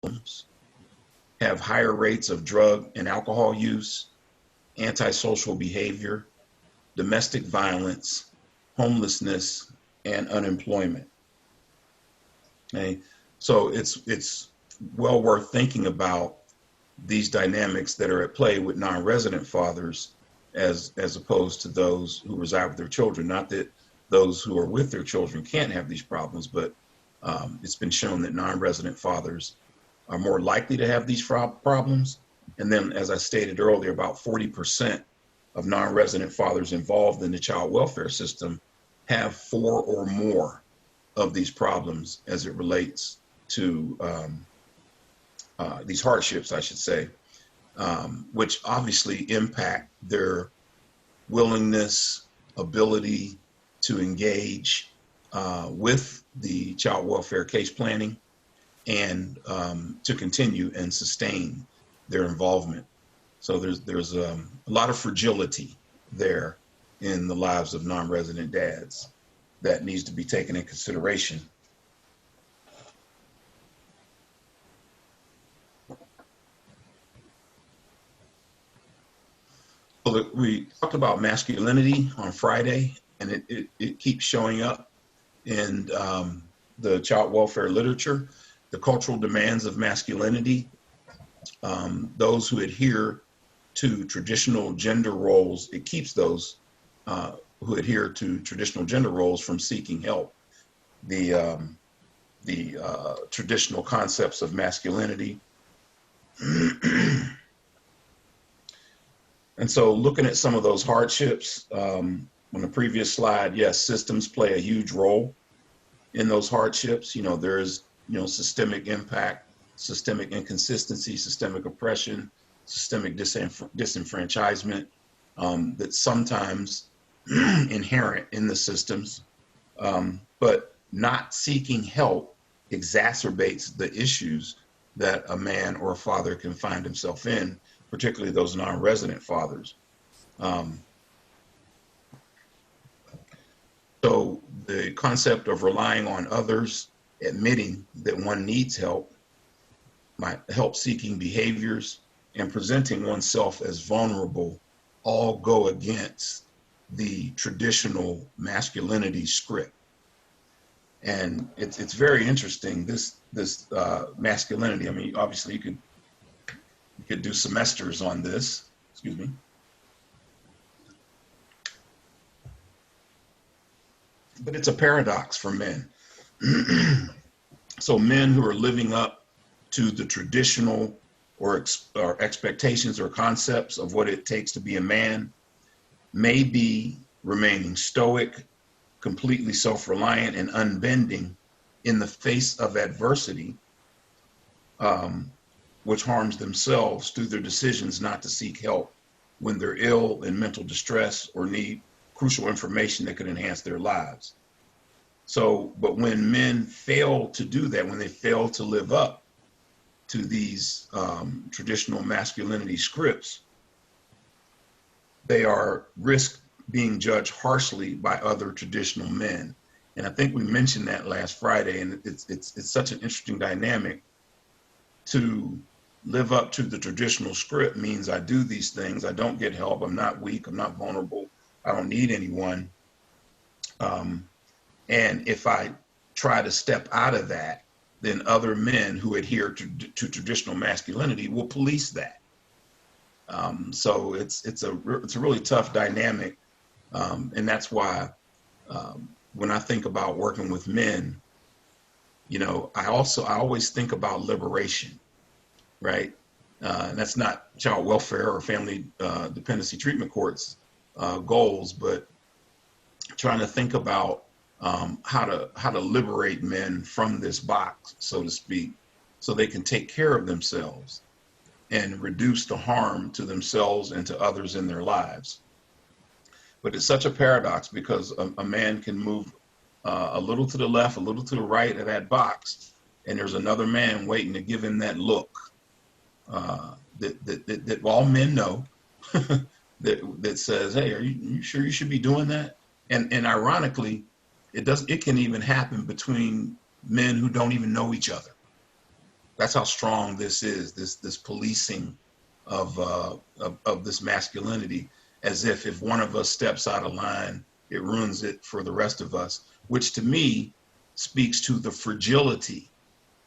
problems, have higher rates of drug and alcohol use, antisocial behavior, domestic violence, homelessness, and unemployment. Okay? So it's well worth thinking about these dynamics that are at play with non-resident fathers as opposed to those who reside with their children. Not that those who are with their children can't have these problems, but it's been shown that non-resident fathers are more likely to have these problems. And then, as I stated earlier, about 40% of non-resident fathers involved in the child welfare system have 4 or more of these problems as it relates to these hardships, I should say, which obviously impact their willingness, ability to engage with the child welfare case planning and to continue and sustain their involvement. So there's a lot of fragility there in the lives of non-resident dads that needs to be taken in consideration. So we talked about masculinity on Friday, and it keeps showing up in the child welfare literature, the cultural demands of masculinity, those who adhere to traditional gender roles, it keeps those who adhere to traditional gender roles from seeking help. The traditional concepts of masculinity. And so looking at some of those hardships, on the previous slide, yes, systems play a huge role in those hardships. There is, systemic impact, systemic inconsistency, systemic oppression, systemic disenfranchisement that's sometimes inherent in the systems. But not seeking help exacerbates the issues that a man or a father can find himself in, particularly those non-resident fathers. So the concept of relying on others, admitting that one needs help, help-seeking behaviors, and presenting oneself as vulnerable all go against the traditional masculinity script. And it's very interesting, this masculinity. I mean, obviously you could do semesters on this, excuse me. But it's a paradox for men. So men who are living up to the traditional or expectations or concepts of what it takes to be a man may be remaining stoic, completely self-reliant, and unbending in the face of adversity, which harms themselves through their decisions not to seek help when they're ill, in mental distress, or need crucial information that could enhance their lives. So, but when men fail to do that, when they fail to live up to these traditional masculinity scripts, they are risk being judged harshly by other traditional men. And I think we mentioned that last Friday, and it's such an interesting dynamic. To live up to the traditional script means I do these things, I don't get help, I'm not weak, I'm not vulnerable, I don't need anyone. And if I try to step out of that, then other men who adhere to traditional masculinity will police that. So it's a really tough dynamic, and that's why when I think about working with men, I always think about liberation, right? And that's not child welfare or family dependency treatment courts goals, but trying to think about how to liberate men from this box, so to speak, so they can take care of themselves and reduce the harm to themselves and to others in their lives. But it's such a paradox because a man can move a little to the left, a little to the right of that box, and there's another man waiting to give him that look that all men know that says, "Hey, are you sure you should be doing that?" And ironically, it can even happen between men who don't even know each other. That's how strong this is. This policing of this masculinity, as if one of us steps out of line, it ruins it for the rest of us. Which to me speaks to the fragility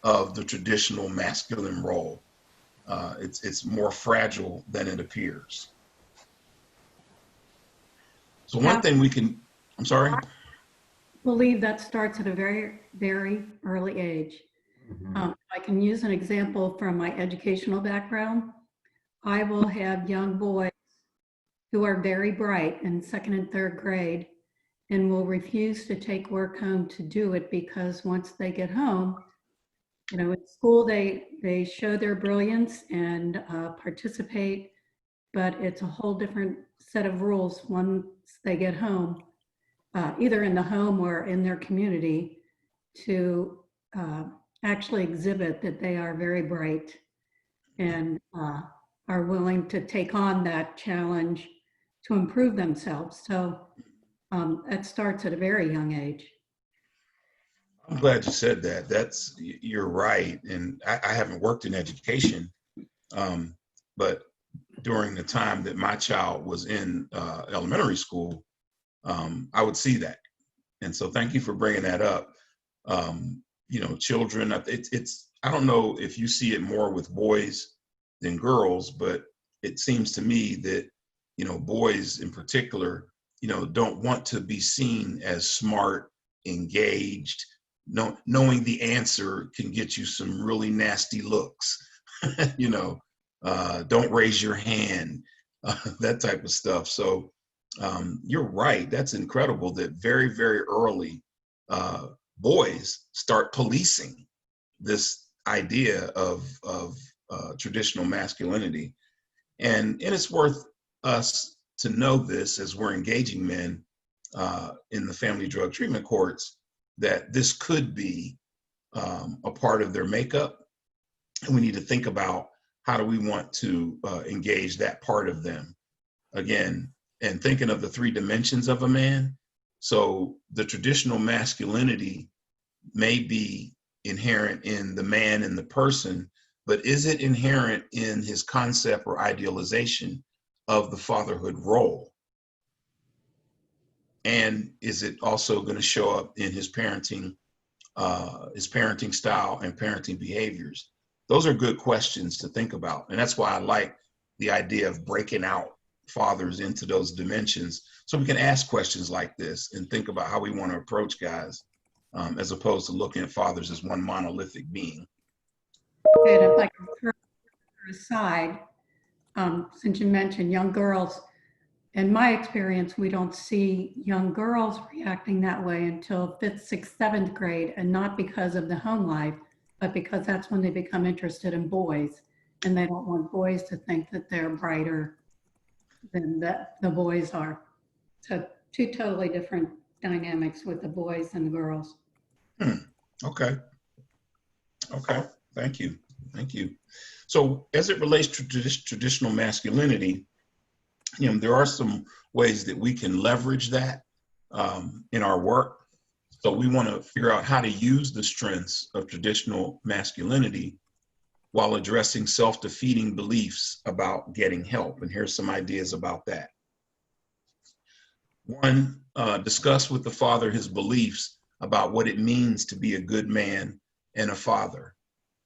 of the traditional masculine role. It's more fragile than it appears. So one Yeah, thing we can, I'm sorry. I believe that starts at a very, very early age. Mhm. I can use an example from my educational background. I will have young boys who are very bright in second and third grade and will refuse to take work home to do it because once they get home, at school they show their brilliance and participate, but it's a whole different set of rules once they get home, either in the home or in their community, to uh, actually exhibit that they are very bright and are willing to take on that challenge to improve themselves. So that starts at a very young age. I'm glad you said that. You're right. And I haven't worked in education, but during the time that my child was in elementary school, I would see that. And so thank you for bringing that up. Children, I don't know if you see it more with boys than girls, but it seems to me that, boys in particular, don't want to be seen as smart, engaged. No, knowing the answer can get you some really nasty looks. you know, don't raise your hand, that type of stuff. So you're right. That's incredible that very, very early uh, boys start policing this idea of traditional masculinity. And it's worth us to know this as we're engaging men in the family drug treatment courts, that this could be a part of their makeup. And we need to think about how do we want to engage that part of them again, and thinking of the three dimensions of a man. So the traditional masculinity may be inherent in the man and the person, but is it inherent in his concept or idealization of the fatherhood role? And is it also going to show up in his parenting style and parenting behaviors? Those are good questions to think about. And that's why I like the idea of breaking out fathers into those dimensions so we can ask questions like this and think about how we want to approach guys, as opposed to looking at fathers as one monolithic being. And if I can throw aside, since you mentioned young girls, in my experience, we don't see young girls reacting that way until fifth, sixth, seventh grade, and not because of the home life, but because that's when they become interested in boys, and they don't want boys to think that they're brighter than the boys are. So two totally different dynamics with the boys and the girls. Okay. Okay. Thank you. Thank you. So as it relates to traditional masculinity, there are some ways that we can leverage that in our work. So we want to figure out how to use the strengths of traditional masculinity while addressing self-defeating beliefs about getting help. And here's some ideas about that. One, discuss with the father his beliefs about what it means to be a good man and a father.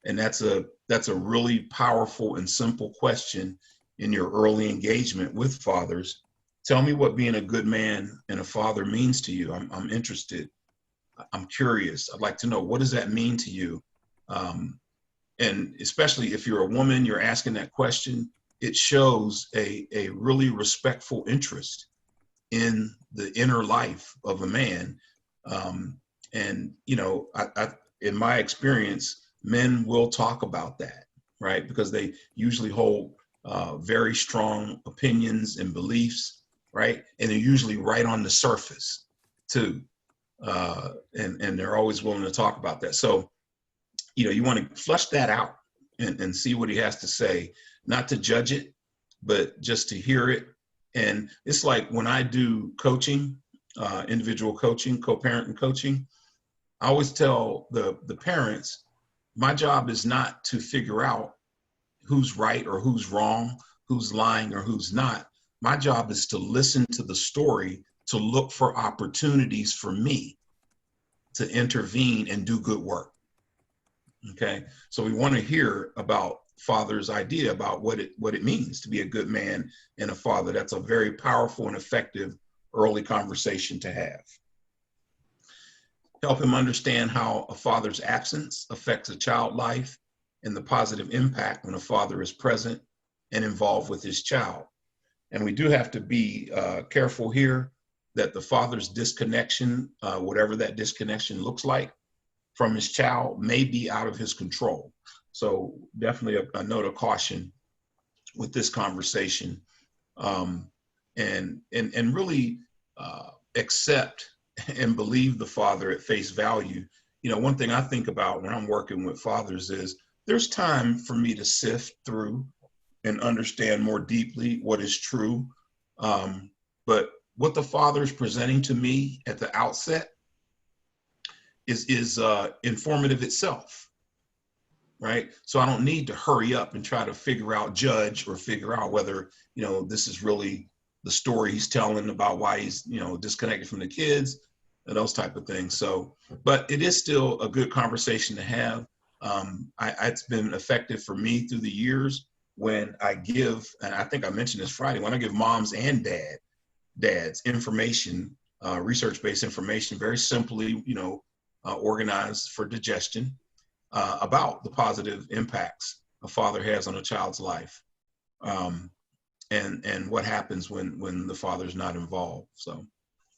And that's a really powerful and simple question in your early engagement with fathers. Tell me what being a good man and a father means to you. I'm interested. I'm curious. I'd like to know, what does that mean to you? And especially if you're a woman, you're asking that question, it shows a really respectful interest in the inner life of a man. And, in my experience, men will talk about that, right? Because they usually hold very strong opinions and beliefs, right? And they're usually right on the surface too. And they're always willing to talk about that. So, you want to flush that out and see what he has to say, not to judge it, but just to hear it. And it's like when I do coaching, individual coaching, co-parenting coaching, I always tell the parents, my job is not to figure out who's right or who's wrong, who's lying or who's not. My job is to listen to the story, to look for opportunities for me to intervene and do good work. Okay, so we want to hear about father's idea about what it means to be a good man and a father. That's a very powerful and effective early conversation to have. Help him understand how a father's absence affects a child's life and the positive impact when a father is present and involved with his child. And we do have to be careful here that the father's disconnection, whatever that disconnection looks like from his child, may be out of his control. So definitely a note of caution with this conversation, and really accept and believe the father at face value. You know, one thing I think about when I'm working with fathers is there's time for me to sift through and understand more deeply what is true. But what the father is presenting to me at the outset is informative itself, right? So I don't need to hurry up and try to judge or figure out whether, you know, this is really the story he's telling about why he's, you know, disconnected from the kids and those type of things. So, but it is still a good conversation to have. It's been effective for me through the years when I give, and I think I mentioned this Friday, when I give moms and dads information, research-based information, very simply, you know, organized for digestion, about the positive impacts a father has on a child's life, and what happens when the father's not involved. So.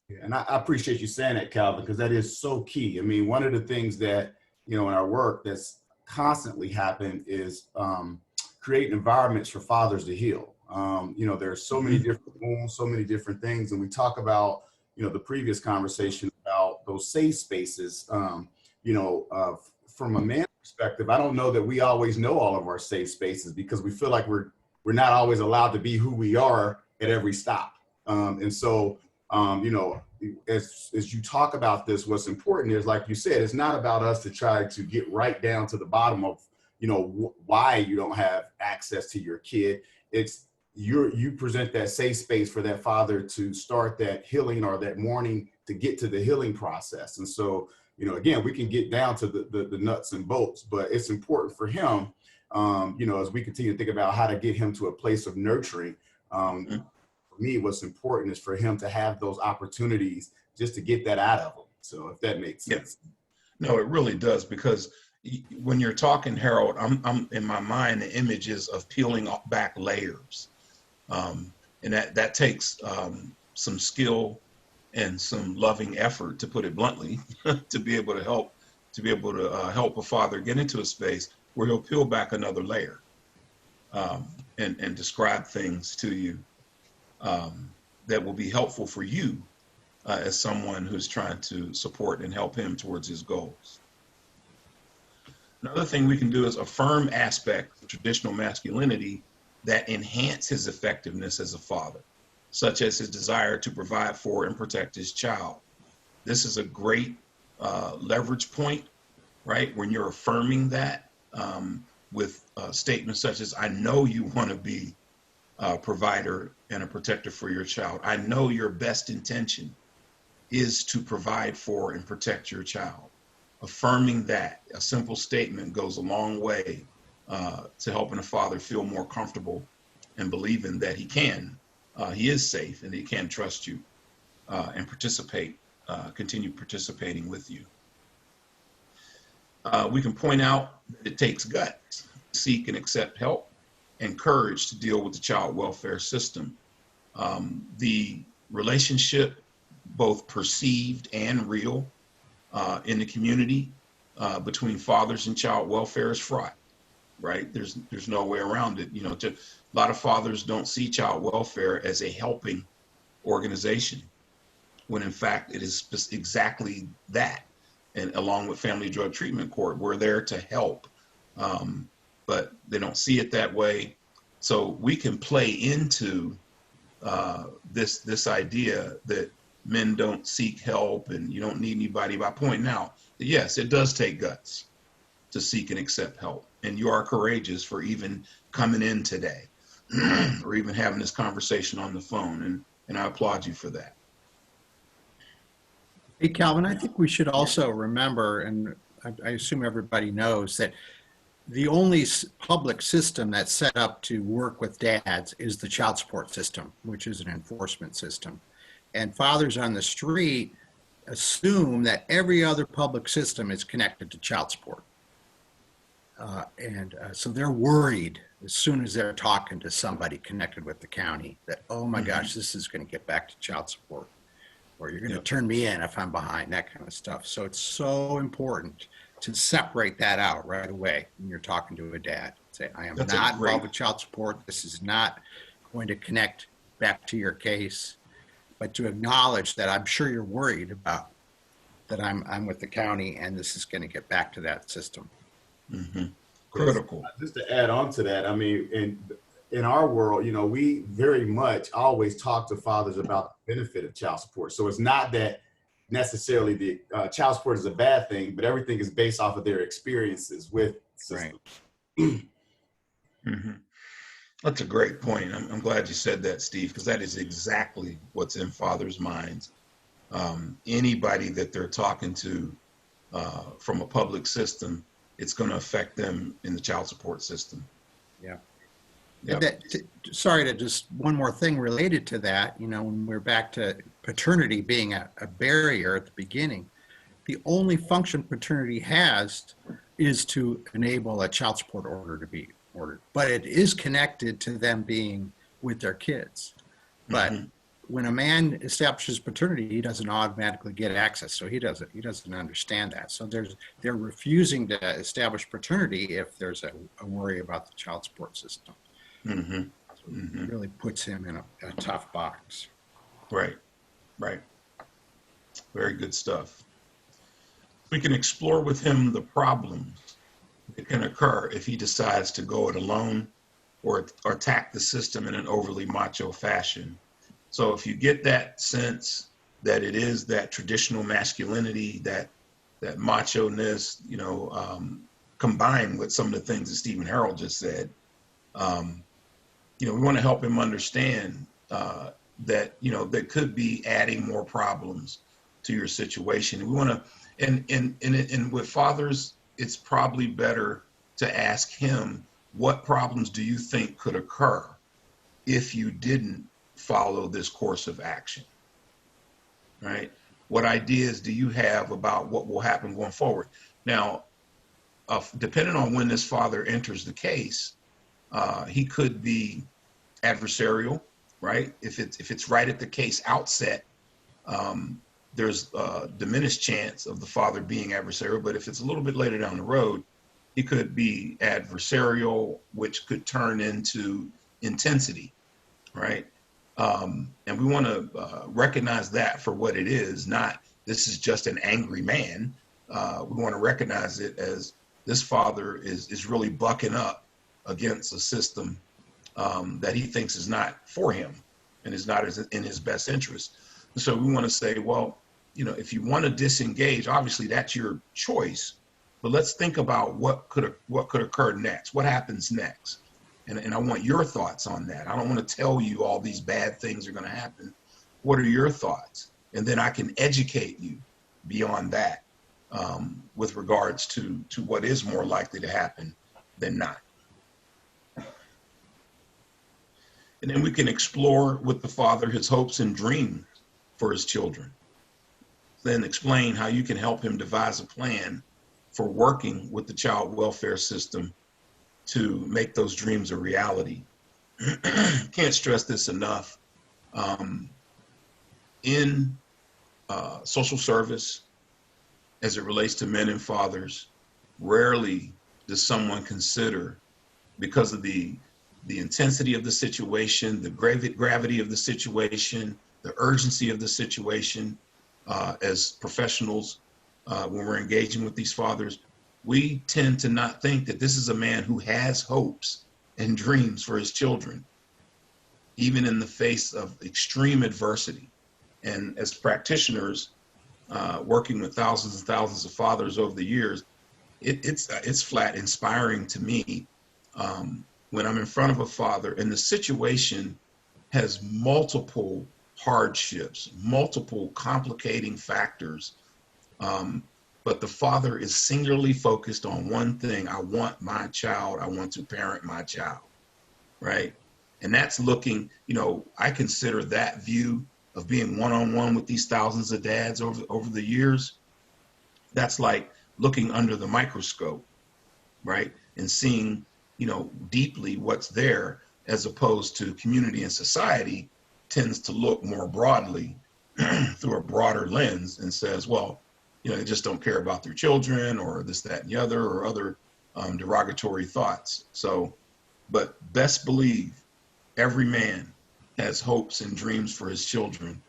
Yeah, and I appreciate you saying that, Calvin, because that is so key. I mean, one of the things that, you know, in our work that's constantly happened is creating environments for fathers to heal. You know, there's so many different wounds, so many different things. And we talk about, you know, the previous conversation about those safe spaces. You know, from a man's perspective, I don't know that we always know all of our safe spaces because we feel like we're not always allowed to be who we are at every stop. And so, you know, as you talk about this, what's important is, like you said, it's not about us to try to get right down to the bottom of, you know, why you don't have access to your kid. It's you present that safe space for that father to start that healing or that mourning to get to the healing process. And so, you know, again, we can get down to the nuts and bolts, but it's important for him, you know, as we continue to think about how to get him to a place of nurturing. For me, what's important is for him to have those opportunities just to get that out of him. So if that makes sense. Yeah. No, it really does, because when you're talking, Harold, I'm in my mind, the images of peeling back layers. And that takes some skill and some loving effort, to put it bluntly, to be able to help a father get into a space where he'll peel back another layer, and describe things to you that will be helpful for you as someone who's trying to support and help him towards his goals. Another thing we can do is affirm aspects of traditional masculinity that enhance his effectiveness as a father, such as his desire to provide for and protect his child. This is a great leverage point, right? When you're affirming that with statements such as, I know you want to be a provider and a protector for your child. I know your best intention is to provide for and protect your child. Affirming that, a simple statement, goes a long way to helping a father feel more comfortable and believing that he is safe and he can trust you and continue participating with you. We can point out that it takes guts to seek and accept help and courage to deal with the child welfare system. The relationship, both perceived and real, in the community between fathers and child welfare is fraught, right? There's no way around it. You know, a lot of fathers don't see child welfare as a helping organization, when in fact it is exactly that. And along with Family Drug Treatment Court, we're there to help, but they don't see it that way. So we can play into this idea that men don't seek help and you don't need anybody, by pointing out that yes, it does take guts to seek and accept help. And you are courageous for even coming in today or even having this conversation on the phone. And I applaud you for that. Hey, Calvin, I think we should also remember, and I assume everybody knows, that the only public system that's set up to work with dads is the child support system, which is an enforcement system. And fathers on the street assume that every other public system is connected to child support. So they're worried as soon as they're talking to somebody connected with the county that, oh my gosh, this is going to get back to child support, or you're going to turn me in if I'm behind, that kind of stuff. So it's so important to separate that out right away when you're talking to a dad. Say, I am not involved with child support. This is not going to connect back to your case, but to acknowledge that I'm sure you're worried about that I'm with the county and this is going to get back to that system. Critical. Just to add on to that, I mean, in our world, you know, we very much always talk to fathers about the benefit of child support. So it's not that necessarily the child support is a bad thing, but everything is based off of their experiences with the system. Right. That's a great point. I'm glad you said that, Steve, because that is exactly what's in fathers' minds. Anybody that they're talking to from a public system, it's going to affect them in the child support system. Yeah. Yep. Sorry to just one more thing related to that, you know, when we're back to paternity being a barrier at the beginning, the only function paternity has is to enable a child support order to be ordered, but it is connected to them being with their kids. But when a man establishes paternity, he doesn't automatically get access. So he doesn't understand that. So they're refusing to establish paternity if there's a worry about the child support system. It really puts him in a tough box. Right. Very good stuff. We can explore with him the problems that can occur if he decides to go it alone or attack the system in an overly macho fashion. So if you get that sense that it is that traditional masculinity, that macho-ness, you know, combined with some of the things that Stephen Harold just said, you know, we want to help him understand that, you know, that could be adding more problems to your situation. We want to, and with fathers, it's probably better to ask him, what problems do you think could occur if you didn't follow this course of action, right? What ideas do you have about what will happen going forward? Now, depending on when this father enters the case, he could be adversarial, right? If it's right at the case outset, there's a diminished chance of the father being adversarial. But if it's a little bit later down the road, he could be adversarial, which could turn into intensity, right? And we want to recognize that for what it is, not this is just an angry man. We want to recognize it as this father is really bucking up against a system that he thinks is not for him and is not in his best interest. And so we want to say, well, you know, if you want to disengage, obviously that's your choice, but let's think about what could occur next. What happens next? And I want your thoughts on that. I don't want to tell you all these bad things are going to happen. What are your thoughts? And then I can educate you beyond that with regards to what is more likely to happen than not. And then we can explore with the father his hopes and dreams for his children. Then explain how you can help him devise a plan for working with the child welfare system to make those dreams a reality. Can't stress this enough. In social service, as it relates to men and fathers, rarely does someone consider, because of the intensity of the situation, the gravity of the situation, the urgency of the situation, as professionals, when we're engaging with these fathers, we tend to not think that this is a man who has hopes and dreams for his children, even in the face of extreme adversity. And as practitioners, working with thousands and thousands of fathers over the years, It's flat inspiring to me when I'm in front of a father and the situation has multiple hardships, multiple complicating factors, um, but the father is singularly focused on one thing: I want my child. I want to parent my child, right? And that's looking. I consider that view of being one-on-one with these thousands of dads over the years. That's like looking under the microscope, right? And seeing, deeply what's there, as opposed to community and society tends to look more broadly through a broader lens and says, well, they just don't care about their children or this, that, and the other, or other derogatory thoughts. So, but best believe every man has hopes and dreams for his children,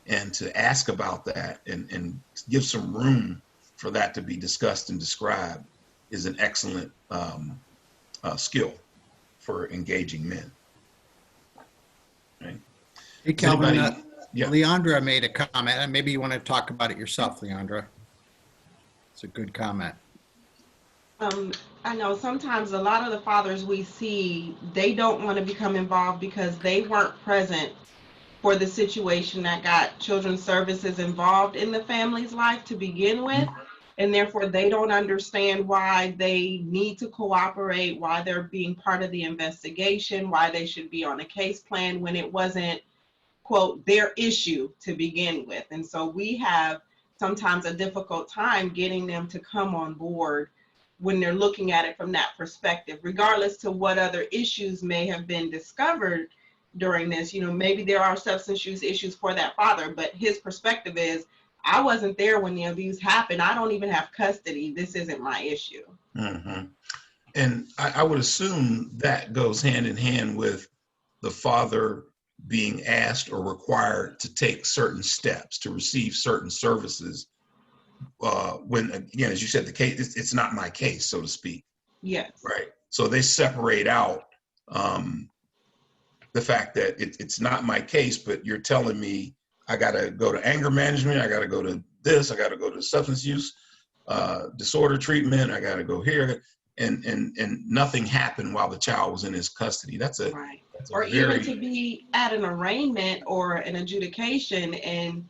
and to ask about that and give some room for that to be discussed and described is an excellent skill for engaging men. Right? Hey, Calvin, Yeah. Leandra made a comment, and maybe you want to talk about it yourself, Leandra. It's a good comment. I know sometimes a lot of the fathers we see, they don't want to become involved because they weren't present for the situation that got children's services involved in the family's life to begin with. And therefore, they don't understand why they need to cooperate, why they're being part of the investigation, why they should be on a case plan when it wasn't, quote, their issue to begin with. And so we have sometimes a difficult time getting them to come on board when they're looking at it from that perspective, regardless to what other issues may have been discovered during this. Maybe there are substance use issues for that father, but his perspective is, I wasn't there when the abuse happened. I don't even have custody. This isn't my issue. Mm-hmm. And I would assume that goes hand in hand with the father being asked or required to take certain steps to receive certain services. When, again, as you said, the case, it's not my case, so to speak. Yes. Right. So they separate out the fact that it's not my case, but you're telling me I got to go to anger management. I got to go to this. I got to go to substance use disorder treatment. I got to go here. And nothing happened while the child was in his custody. That's right. Or even to be at an arraignment or an adjudication and,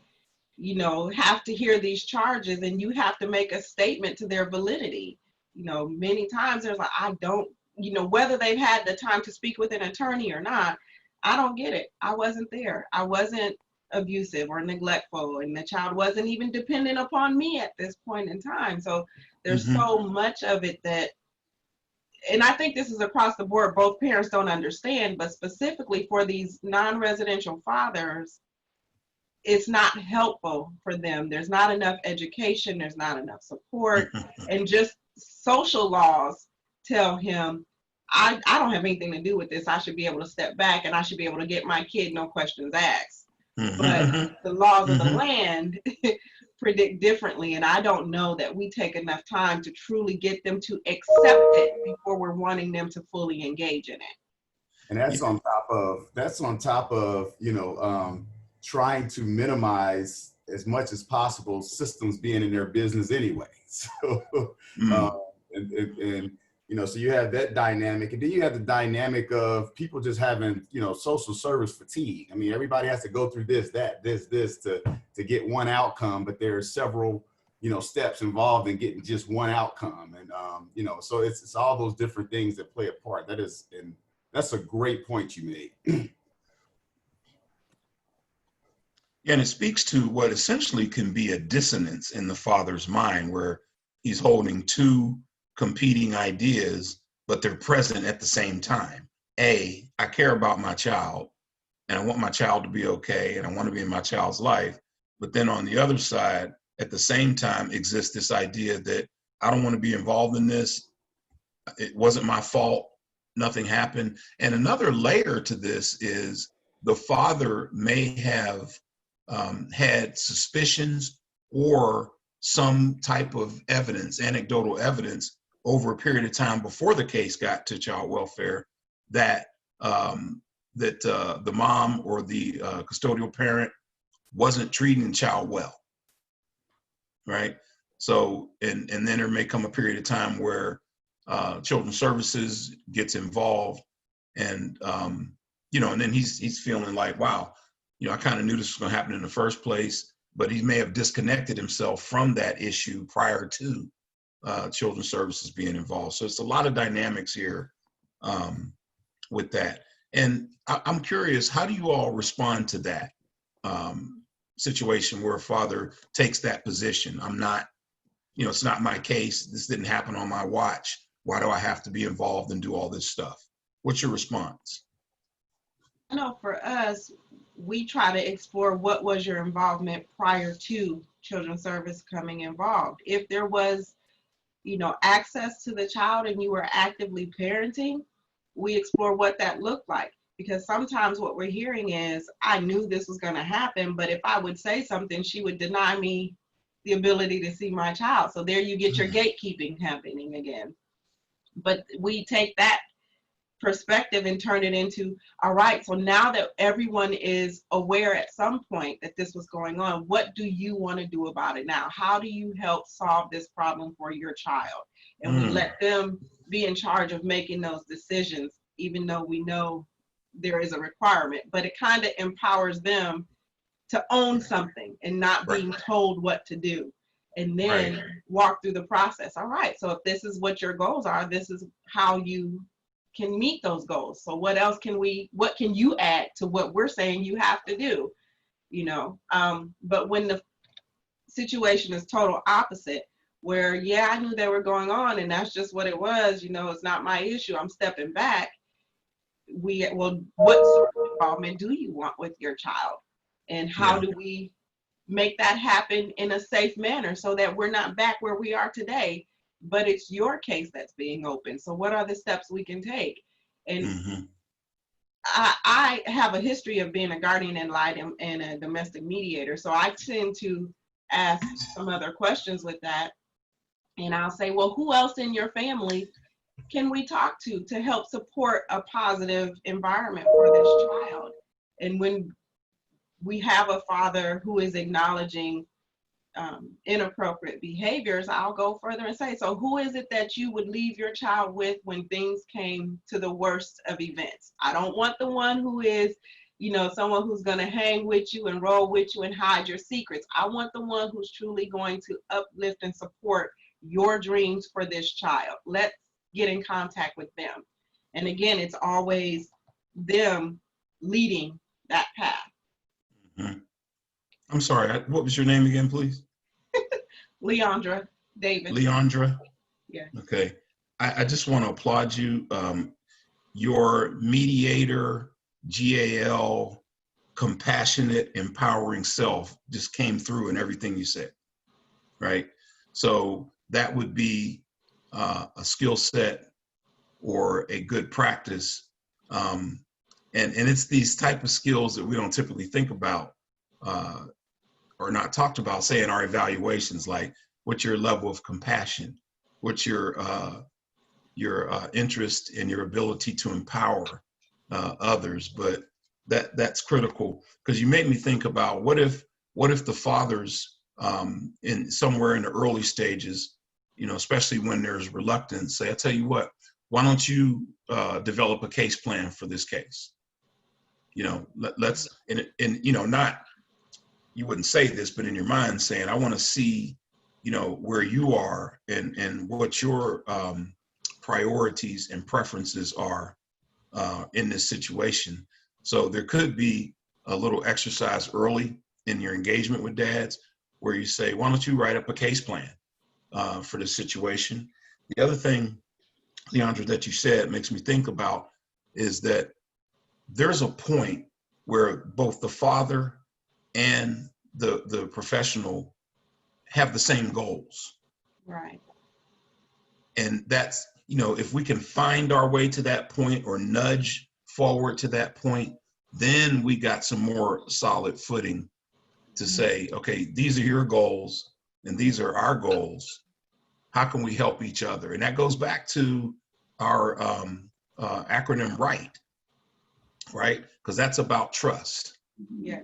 have to hear these charges, and you have to make a statement to their validity. Many times there's like, I don't, whether they've had the time to speak with an attorney or not, I don't get it. I wasn't there. I wasn't abusive or neglectful, and the child wasn't even dependent upon me at this point in time. So there's so much of it that, and I think this is across the board, both parents don't understand, but specifically for these non-residential fathers, it's not helpful for them. There's not enough education, there's not enough support, and just social laws tell him, I don't have anything to do with this. I should be able to step back and I should be able to get my kid no questions asked. But the laws of the land predict differently, and I don't know that we take enough time to truly get them to accept it before we're wanting them to fully engage in it. And that's on top of trying to minimize as much as possible systems being in their business anyway. So so you have that dynamic, and then you have the dynamic of people just having, social service fatigue. I mean, everybody has to go through this to get one outcome, but there are several, steps involved in getting just one outcome. And, so it's all those different things that play a part. That's a great point you made. And it speaks to what essentially can be a dissonance in the father's mind, where he's holding two competing ideas, but they're present at the same time. I care about my child, and I want my child to be okay, and I want to be in my child's life. But then on the other side, at the same time, exists this idea that I don't want to be involved in this. It wasn't my fault. Nothing happened. And another layer to this is the father may have had suspicions or some type of evidence, anecdotal evidence, over a period of time before the case got to child welfare, that the mom or the custodial parent wasn't treating the child well, right? So, and then there may come a period of time where Children's Services gets involved, and and then he's feeling like, wow, I kind of knew this was going to happen in the first place, but he may have disconnected himself from that issue prior to Children's Services being involved. So it's a lot of dynamics here with that. And I'm curious, how do you all respond to that situation where a father takes that position? I'm not, it's not my case. This didn't happen on my watch. Why do I have to be involved and do all this stuff? What's your response? I know for us, we try to explore what was your involvement prior to Children's Service coming involved. If there was, access to the child and you were actively parenting, we explore what that looked like. Because sometimes what we're hearing is, I knew this was going to happen, but if I would say something, she would deny me the ability to see my child. So there you get your gatekeeping happening again. But we take that perspective and turn it into, all right, so now that everyone is aware at some point that this was going on, what do you want to do about it now? How do you help solve this problem for your child? And we let them be in charge of making those decisions, even though we know there is a requirement, but it kind of empowers them to own something and not being told what to do. And then walk through the process. All right, so if this is what your goals are, this is how you can meet those goals. So what can you add to what we're saying you have to do? But when the situation is total opposite, where, yeah, I knew they were going on and that's just what it was, it's not my issue, I'm stepping back. What sort of involvement do you want with your child? And how do we make that happen in a safe manner so that we're not back where we are today, but it's your case that's being open. So what are the steps we can take? And I have a history of being a guardian ad litem and a domestic mediator. So I tend to ask some other questions with that. And I'll say, well, who else in your family can we talk to help support a positive environment for this child? And when we have a father who is acknowledging inappropriate behaviors, I'll go further and say, so who is it that you would leave your child with when things came to the worst of events? I don't want the one who is, someone who's going to hang with you and roll with you and hide your secrets. I want the one who's truly going to uplift and support your dreams for this child. Let's get in contact with them. And again, it's always them leading that path. I'm sorry, what was your name again, please? Leandra Davis. Leandra? Yeah. Okay. I just want to applaud you. Your mediator, GAL, compassionate, empowering self just came through in everything you said, right? So that would be a skill set or a good practice. And it's these type of skills that we don't typically think about or not talked about, say, in our evaluations, like what's your level of compassion, what's your interest and your ability to empower others. But that's critical, because you made me think about what if the fathers in somewhere in the early stages, especially when there's reluctance, say, I tell you what, why don't you develop a case plan for this case? Let's, not, you wouldn't say this, but in your mind saying, I want to see, where you are and what your priorities and preferences are in this situation. So there could be a little exercise early in your engagement with dads where you say, why don't you write up a case plan for this situation? The other thing, Leandra, that you said makes me think about is that there's a point where both the father and the professional have the same goals. Right. And that's, if we can find our way to that point or nudge forward to that point, then we got some more solid footing to say, okay, these are your goals and these are our goals. How can we help each other? And that goes back to our acronym right? Because that's about trust. Yes.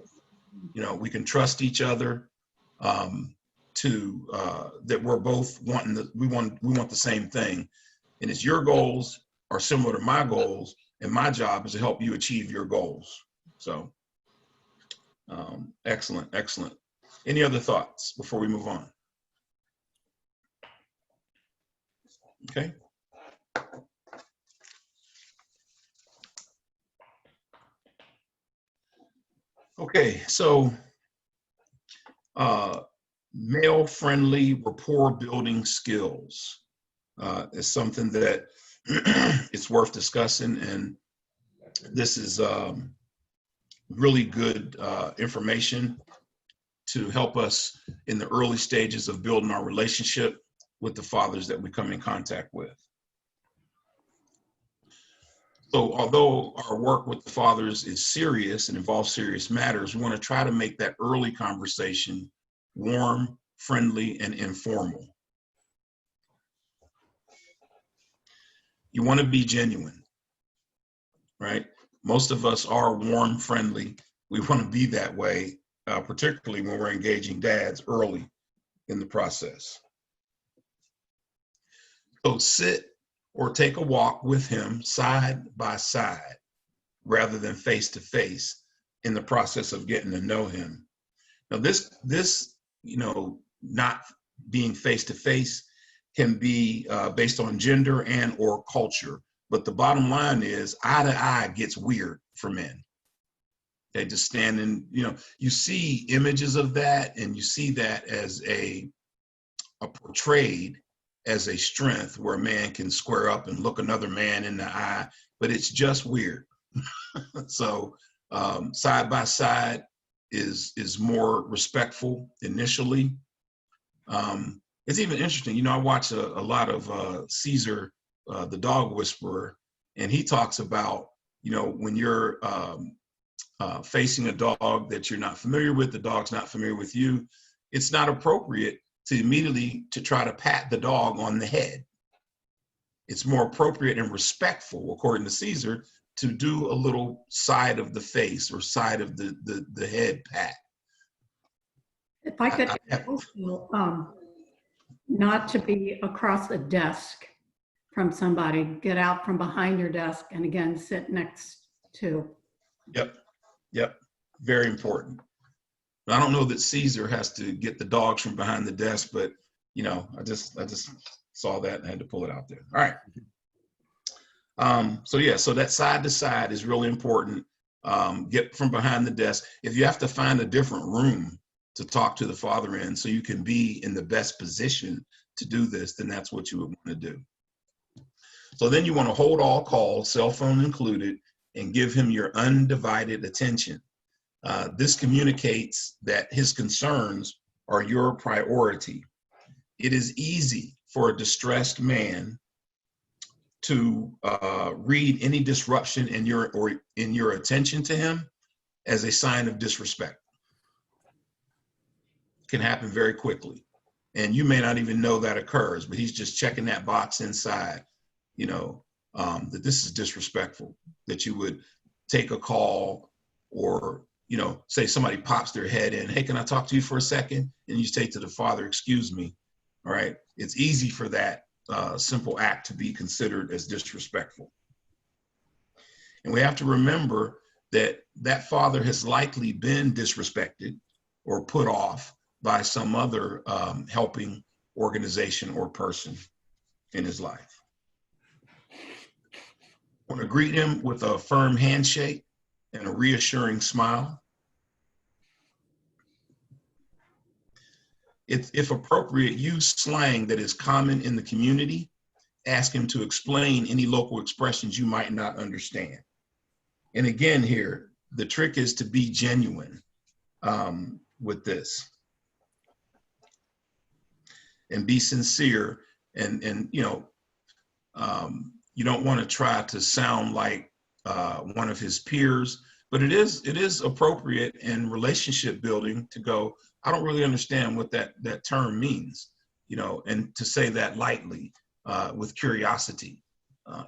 We can trust each other. to that we're both wanting we want the same thing, and it's your goals are similar to my goals, and my job is to help you achieve your goals. So excellent, excellent. Any other thoughts before we move on? Okay. Okay, so male-friendly rapport building skills is something that it's worth discussing, and this is really good information to help us in the early stages of building our relationship with the fathers that we come in contact with. So although our work with the fathers is serious and involves serious matters, we want to try to make that early conversation warm, friendly, and informal. You want to be genuine, right? Most of us are warm, friendly. We want to be that way, particularly when we're engaging dads early in the process. So sit or take a walk with him side by side rather than face to face in the process of getting to know him. Now this, not being face to face can be based on gender and or culture, but the bottom line is eye to eye gets weird for men. They just stand in, you see images of that, and you see that as a portrayed as a strength where a man can square up and look another man in the eye, but it's just weird. So side by side is more respectful initially. It's even interesting, I watch a lot of Caesar, the dog whisperer, and he talks about, when you're facing a dog that you're not familiar with, the dog's not familiar with you, it's not appropriate to immediately to try to pat the dog on the head. It's more appropriate and respectful, according to Caesar, to do a little side of the face or side of the head pat. If I could, not to be across a desk from somebody, get out from behind your desk and again, sit next to. Yep, very important. I don't know that Caesar has to get the dogs from behind the desk, but I just saw that and had to pull it out there. All right. So that side to side is really important. Get from behind the desk. If you have to find a different room to talk to the father in so you can be in the best position to do this, then that's what you would want to do. So then you want to hold all calls, cell phone included, and give him your undivided attention. This communicates that his concerns are your priority. It is easy for a distressed man to read any disruption in your attention to him as a sign of disrespect. It can happen very quickly, and you may not even know that occurs, but he's just checking that box inside, that this is disrespectful, that you would take a call or say somebody pops their head in, hey, can I talk to you for a second? And you say to the father, excuse me. All right. It's easy for that simple act to be considered as disrespectful. And we have to remember that that father has likely been disrespected or put off by some other helping organization or person in his life. I want to greet him with a firm handshake and a reassuring smile. If appropriate, use slang that is common in the community. Ask him to explain any local expressions you might not understand. And again here, the trick is to be genuine with this. And be sincere, and you don't want to try to sound like one of his peers, but it is appropriate in relationship building to go, I don't really understand what that term means, and to say that lightly with curiosity.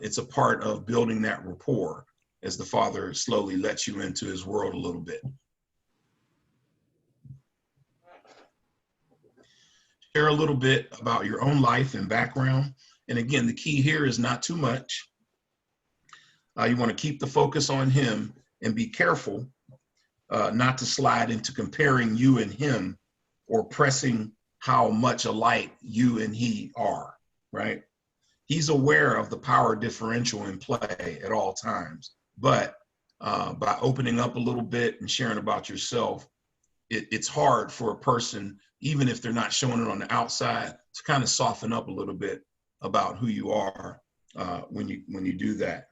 It's a part of building that rapport as the father slowly lets you into his world a little bit. share a little bit about your own life and background. And again, the key here is not too much. You want to keep the focus on him and be careful not to slide into comparing you and him or pressing how much alike you and he are, right? He's aware of the power differential in play at all times, but by opening up a little bit and sharing about yourself, it's hard for a person, even if they're not showing it on the outside, to kind of soften up a little bit about who you are when you do that.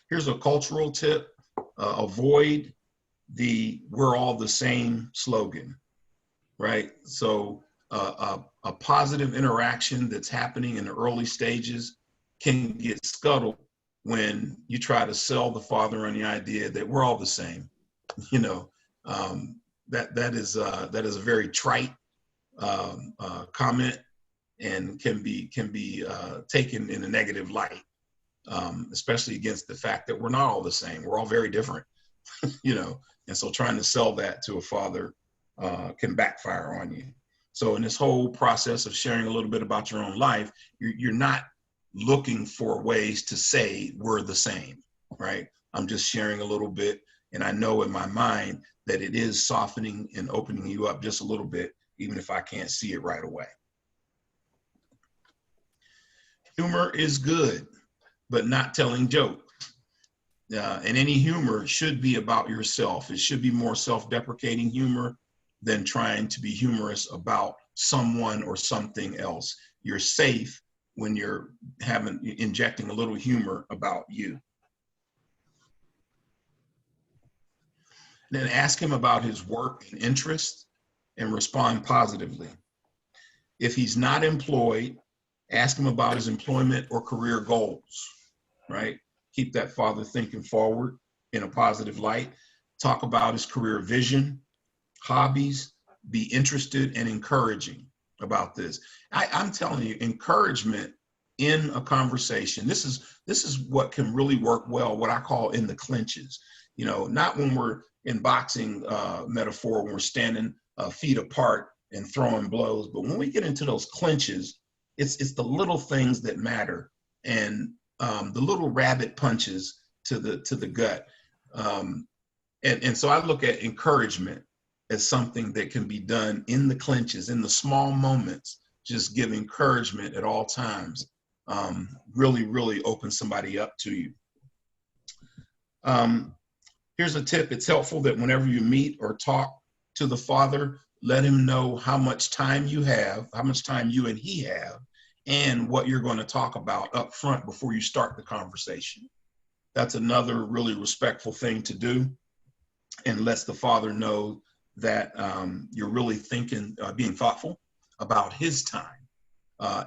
Here's a cultural tip. Avoid the "we're all the same" slogan, right? So a positive interaction that's happening in the early stages can get scuttled when you try to sell the father on the idea that we're all the same. You know, that is a very trite comment and can be taken in a negative light, especially against the fact that we're not all the same. We're all very different, you know. And so trying to sell that to a father can backfire on you. So in this whole process of sharing a little bit about your own life, you're not looking for ways to say we're the same, right? I'm just sharing a little bit, and I know in my mind that it is softening and opening you up just a little bit, even if I can't see it right away. Humor is good, but not telling jokes. And any humor should be about yourself. It should be more self-deprecating humor than trying to be humorous about someone or something else. You're safe when you're injecting a little humor about you. Then ask him about his work and interests and respond positively. If he's not employed, ask him about his employment or career goals, right? Keep that father thinking forward in a positive light. Talk about his career vision, hobbies, be interested and encouraging about this. I'm telling you, encouragement in a conversation, this is what can really work well, what I call in the clinches. You know, not when we're in boxing metaphor, when we're standing feet apart and throwing blows, but when we get into those clinches, it's the little things that matter, and the little rabbit punches to the gut. And so I look at encouragement as something that can be done in the clinches, in the small moments. Just give encouragement at all times. Really open somebody up to you. Here's a tip. It's helpful that whenever you meet or talk to the father, let him know how much time you have, how much time you and he have, and what you're going to talk about up front before you start the conversation. That's another really respectful thing to do, and lets the father know that you're really thinking, being thoughtful about his time.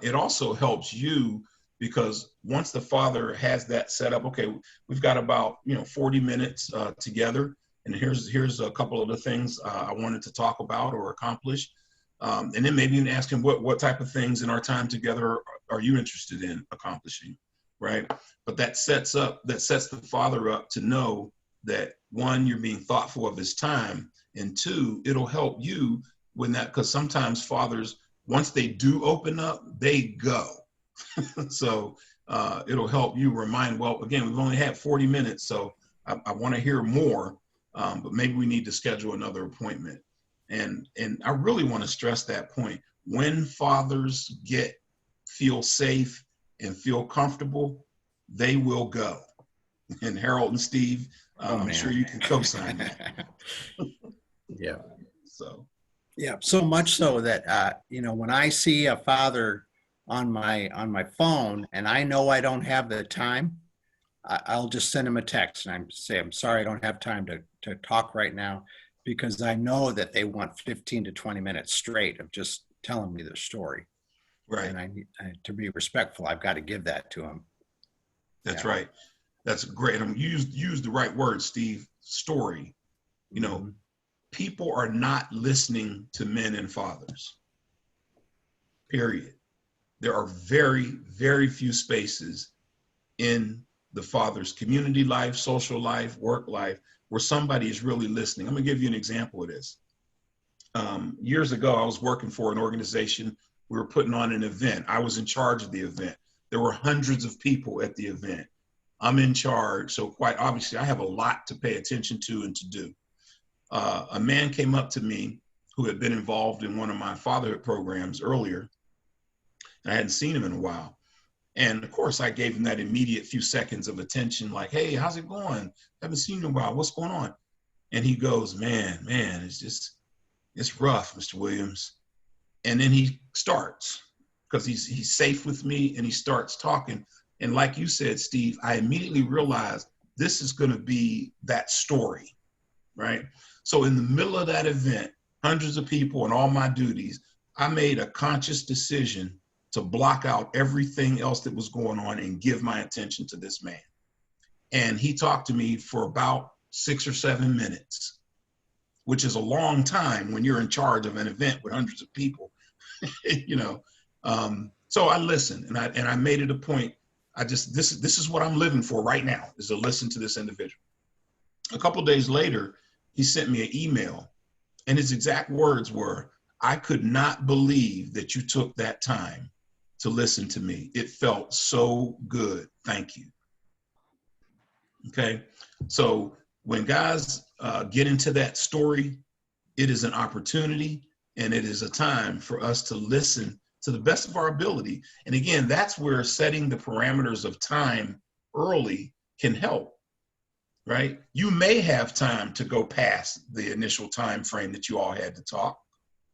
It also helps you, because once the father has that set up, okay, we've got about 40 minutes together, and here's a couple of the things I wanted to talk about or accomplish, and then maybe even ask him what type of things in our time together are you interested in accomplishing, right? But that sets the father up to know that, one, you're being thoughtful of his time, and two, it'll help you when that, because sometimes fathers, once they do open up, they go. So it'll help you remind, well, again, we've only had 40 minutes, so I want to hear more, but maybe we need to schedule another appointment. And I really want to stress that point. When fathers feel safe and feel comfortable, they will go. And Harold and Steve, I'm sure you can co-sign that. Yeah. So. Yeah, so much so that when I see a father on my phone and I know I don't have the time, I'll just send him a text and say, I'm sorry, I don't have time to talk right now, because I know that they want 15 to 20 minutes straight of just telling me their story. Right. And I to be respectful, I've got to give that to them. That's right. That's great. You used the right word, Steve. Story. Mm-hmm. People are not listening to men and fathers. Period. There are very, very few spaces in the father's community life, social life, work life, where somebody is really listening. I'm gonna give you an example of this. Years ago, I was working for an organization. We were putting on an event. I was in charge of the event. There were hundreds of people at the event. I'm in charge, so quite obviously I have a lot to pay attention to and to do. A man came up to me who had been involved in one of my fatherhood programs earlier, and I hadn't seen him in a while. And of course, I gave him that immediate few seconds of attention, like, hey, how's it going? Haven't seen you in a while. What's going on? And he goes, man, it's rough, Mr. Williams. And then he starts, because he's safe with me, and he starts talking. And like you said, Steve, I immediately realized this is going to be that story, right? So in the middle of that event, hundreds of people and all my duties, I made a conscious decision to block out everything else that was going on and give my attention to this man. And he talked to me for about 6 or 7 minutes, which is a long time when you're in charge of an event with hundreds of people, you know. So I listened, and I made it a point. This is what I'm living for right now, is to listen to this individual. A couple of days later, he sent me an email, and his exact words were, I could not believe that you took that time to listen to me. It felt so good. Thank you. Okay. So when guys get into that story, it is an opportunity, and it is a time for us to listen to the best of our ability. And again, that's where setting the parameters of time early can help, right? You may have time to go past the initial time frame that you all had to talk,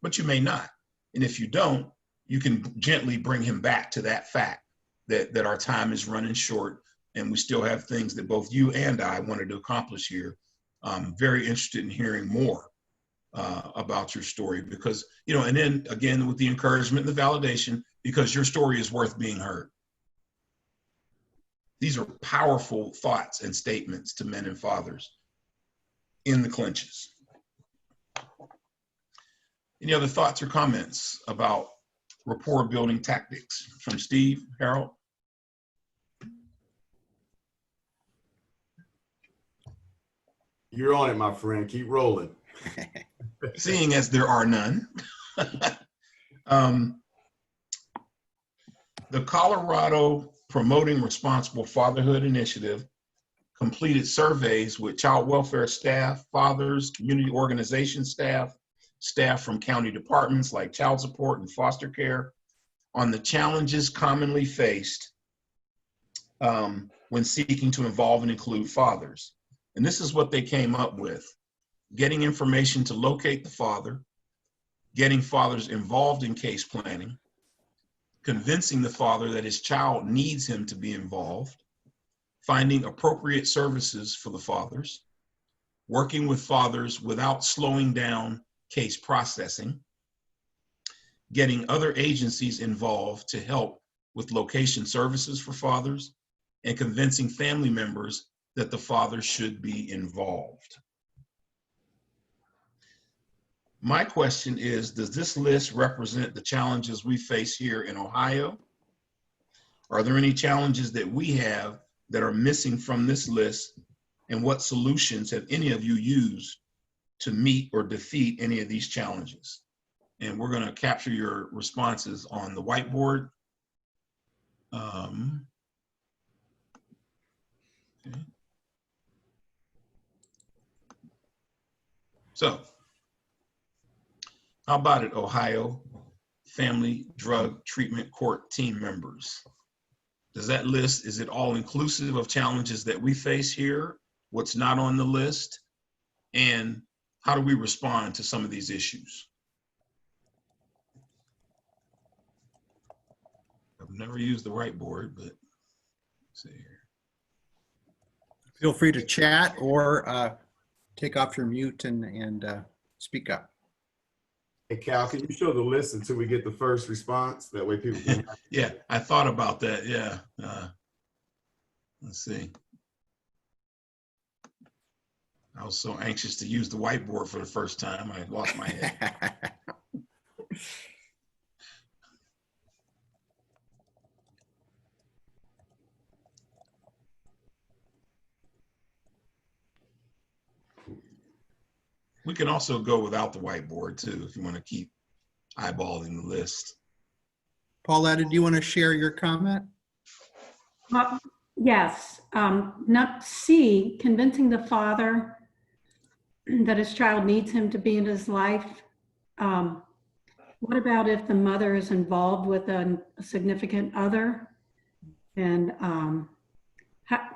but you may not. And if you don't, you can gently bring him back to that fact that our time is running short, and we still have things that both you and I wanted to accomplish here. I'm very interested in hearing more about your story, because, you know, and then again, with the encouragement and the validation, because your story is worth being heard. These are powerful thoughts and statements to men and fathers in the clinches. Any other thoughts or comments about rapport building tactics from Steve, Harold? You're on it, my friend. Keep rolling. Seeing as there are none. The Colorado Promoting Responsible Fatherhood Initiative completed surveys with child welfare staff, fathers, community organization staff, staff from county departments like child support and foster care, on the challenges commonly faced when seeking to involve and include fathers. And this is what they came up with: getting information to locate the father, getting fathers involved in case planning, convincing the father that his child needs him to be involved, finding appropriate services for the fathers, working with fathers without slowing down case processing, getting other agencies involved to help with location services for fathers, and convincing family members that the father should be involved. My question is, does this list represent the challenges we face here in Ohio? Are there any challenges that we have that are missing from this list? And what solutions have any of you used to meet or defeat any of these challenges? And we're going to capture your responses on the whiteboard. Okay. So, how about it, Ohio Family Drug Treatment Court team members? Does that list, is it all inclusive of challenges that we face here? What's not on the list? And how do we respond to some of these issues? I've never used the whiteboard, but let's see here. Feel free to chat or take off your mute and speak up. Hey, Cal, can you show the list until we get the first response? That way people can. Yeah, I thought about that. Yeah. Let's see. I was so anxious to use the whiteboard for the first time, I lost my head. We can also go without the whiteboard too, if you want to keep eyeballing the list. Pauletta, do you want to share your comment? Yes, not C, convincing the father that his child needs him to be in his life. What about if the mother is involved with a significant other? And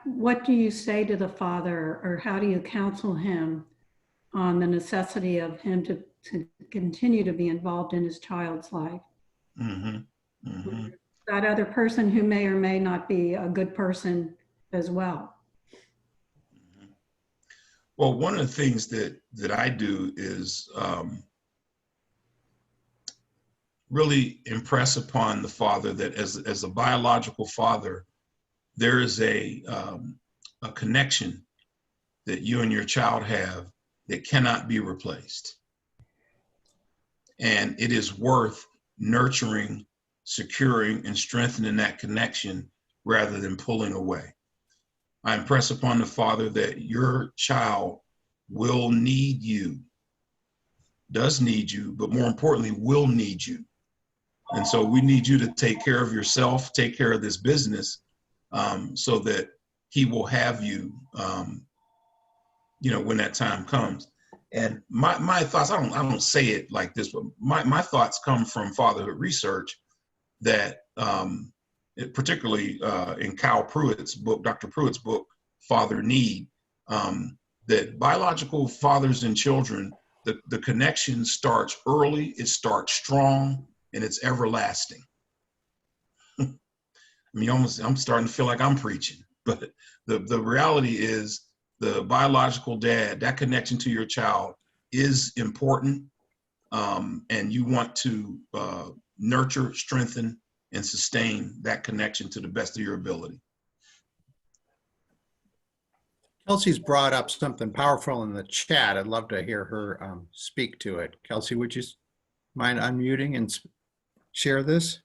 what do you say to the father, or how do you counsel him on the necessity of him to continue to be involved in his child's life? Mm-hmm. Mm-hmm. That other person who may or may not be a good person as well. Well, one of the things that I do is really impress upon the father that as a biological father, there is a connection that you and your child have that cannot be replaced. And it is worth nurturing, securing, and strengthening that connection rather than pulling away. I impress upon the father that your child will need you, does need you, but more importantly, will need you. And so we need you to take care of yourself, take care of this business, so that he will have you, when that time comes. And my thoughts, I don't say it like this, but my thoughts come from fatherhood research that, particularly in Cal Pruitt's book, Dr. Pruitt's book, Father Need, that biological fathers and children, the connection starts early, it starts strong, and it's everlasting. I mean, I'm starting to feel like I'm preaching, but the reality is the biological dad, that connection to your child is important, and you want to nurture, strengthen, and sustain that connection to the best of your ability. Kelsey's brought up something powerful in the chat. I'd love to hear her speak to it. Kelsey, would you mind unmuting and share this?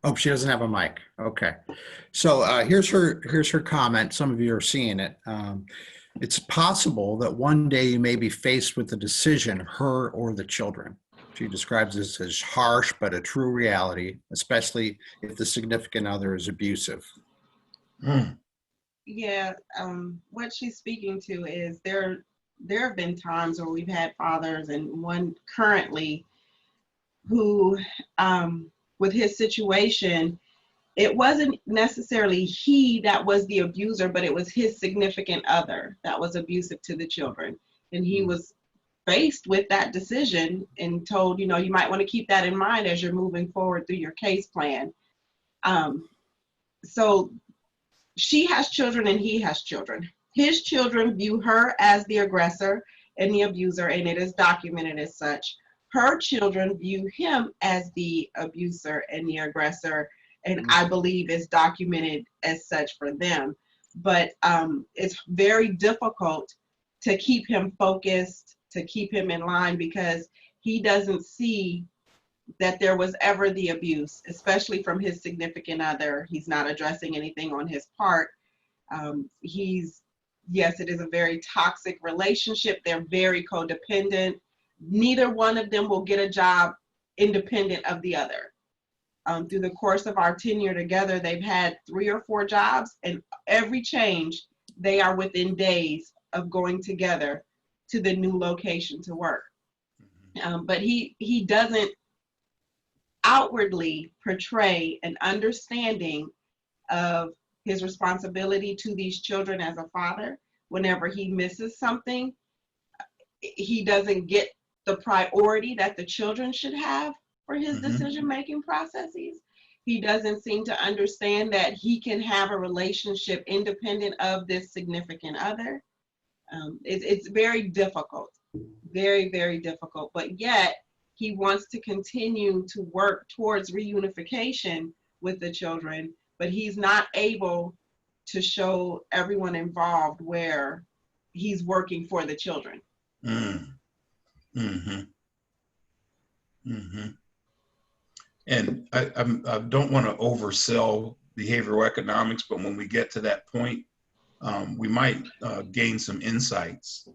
Oh, she doesn't have a mic. Okay. So here's her comment. Some of you are seeing it. It's possible that one day you may be faced with a decision, her or the children. She describes this as harsh, but a true reality, especially if the significant other is abusive. Mm. Yeah, what she's speaking to is there have been times where we've had fathers, and one currently who, with his situation, it wasn't necessarily he that was the abuser, but it was his significant other that was abusive to the children. And he was faced with that decision and told, you might want to keep that in mind as you're moving forward through your case plan. So she has children and he has children. His children view her as the aggressor and the abuser, and it is documented as such. Her children view him as the abuser and the aggressor, and I believe is documented as such for them. But it's very difficult to keep him focused, to keep him in line, because he doesn't see that there was ever the abuse, especially from his significant other. He's not addressing anything on his part. Yes, it is a very toxic relationship. They're very codependent. Neither one of them will get a job independent of the other. Through the course of our tenure together, they've had 3 or 4 jobs, and every change, they are within days of going together to the new location to work. But he doesn't outwardly portray an understanding of his responsibility to these children as a father. Whenever he misses something, he doesn't get the priority that the children should have for his decision-making processes. He doesn't seem to understand that he can have a relationship independent of this significant other. It's very difficult, very, very difficult, but yet he wants to continue to work towards reunification with the children, but he's not able to show everyone involved where he's working for the children. Mm. Mm-hmm. Mm-hmm. And I don't want to oversell behavioral economics, but when we get to that point, we might gain some insights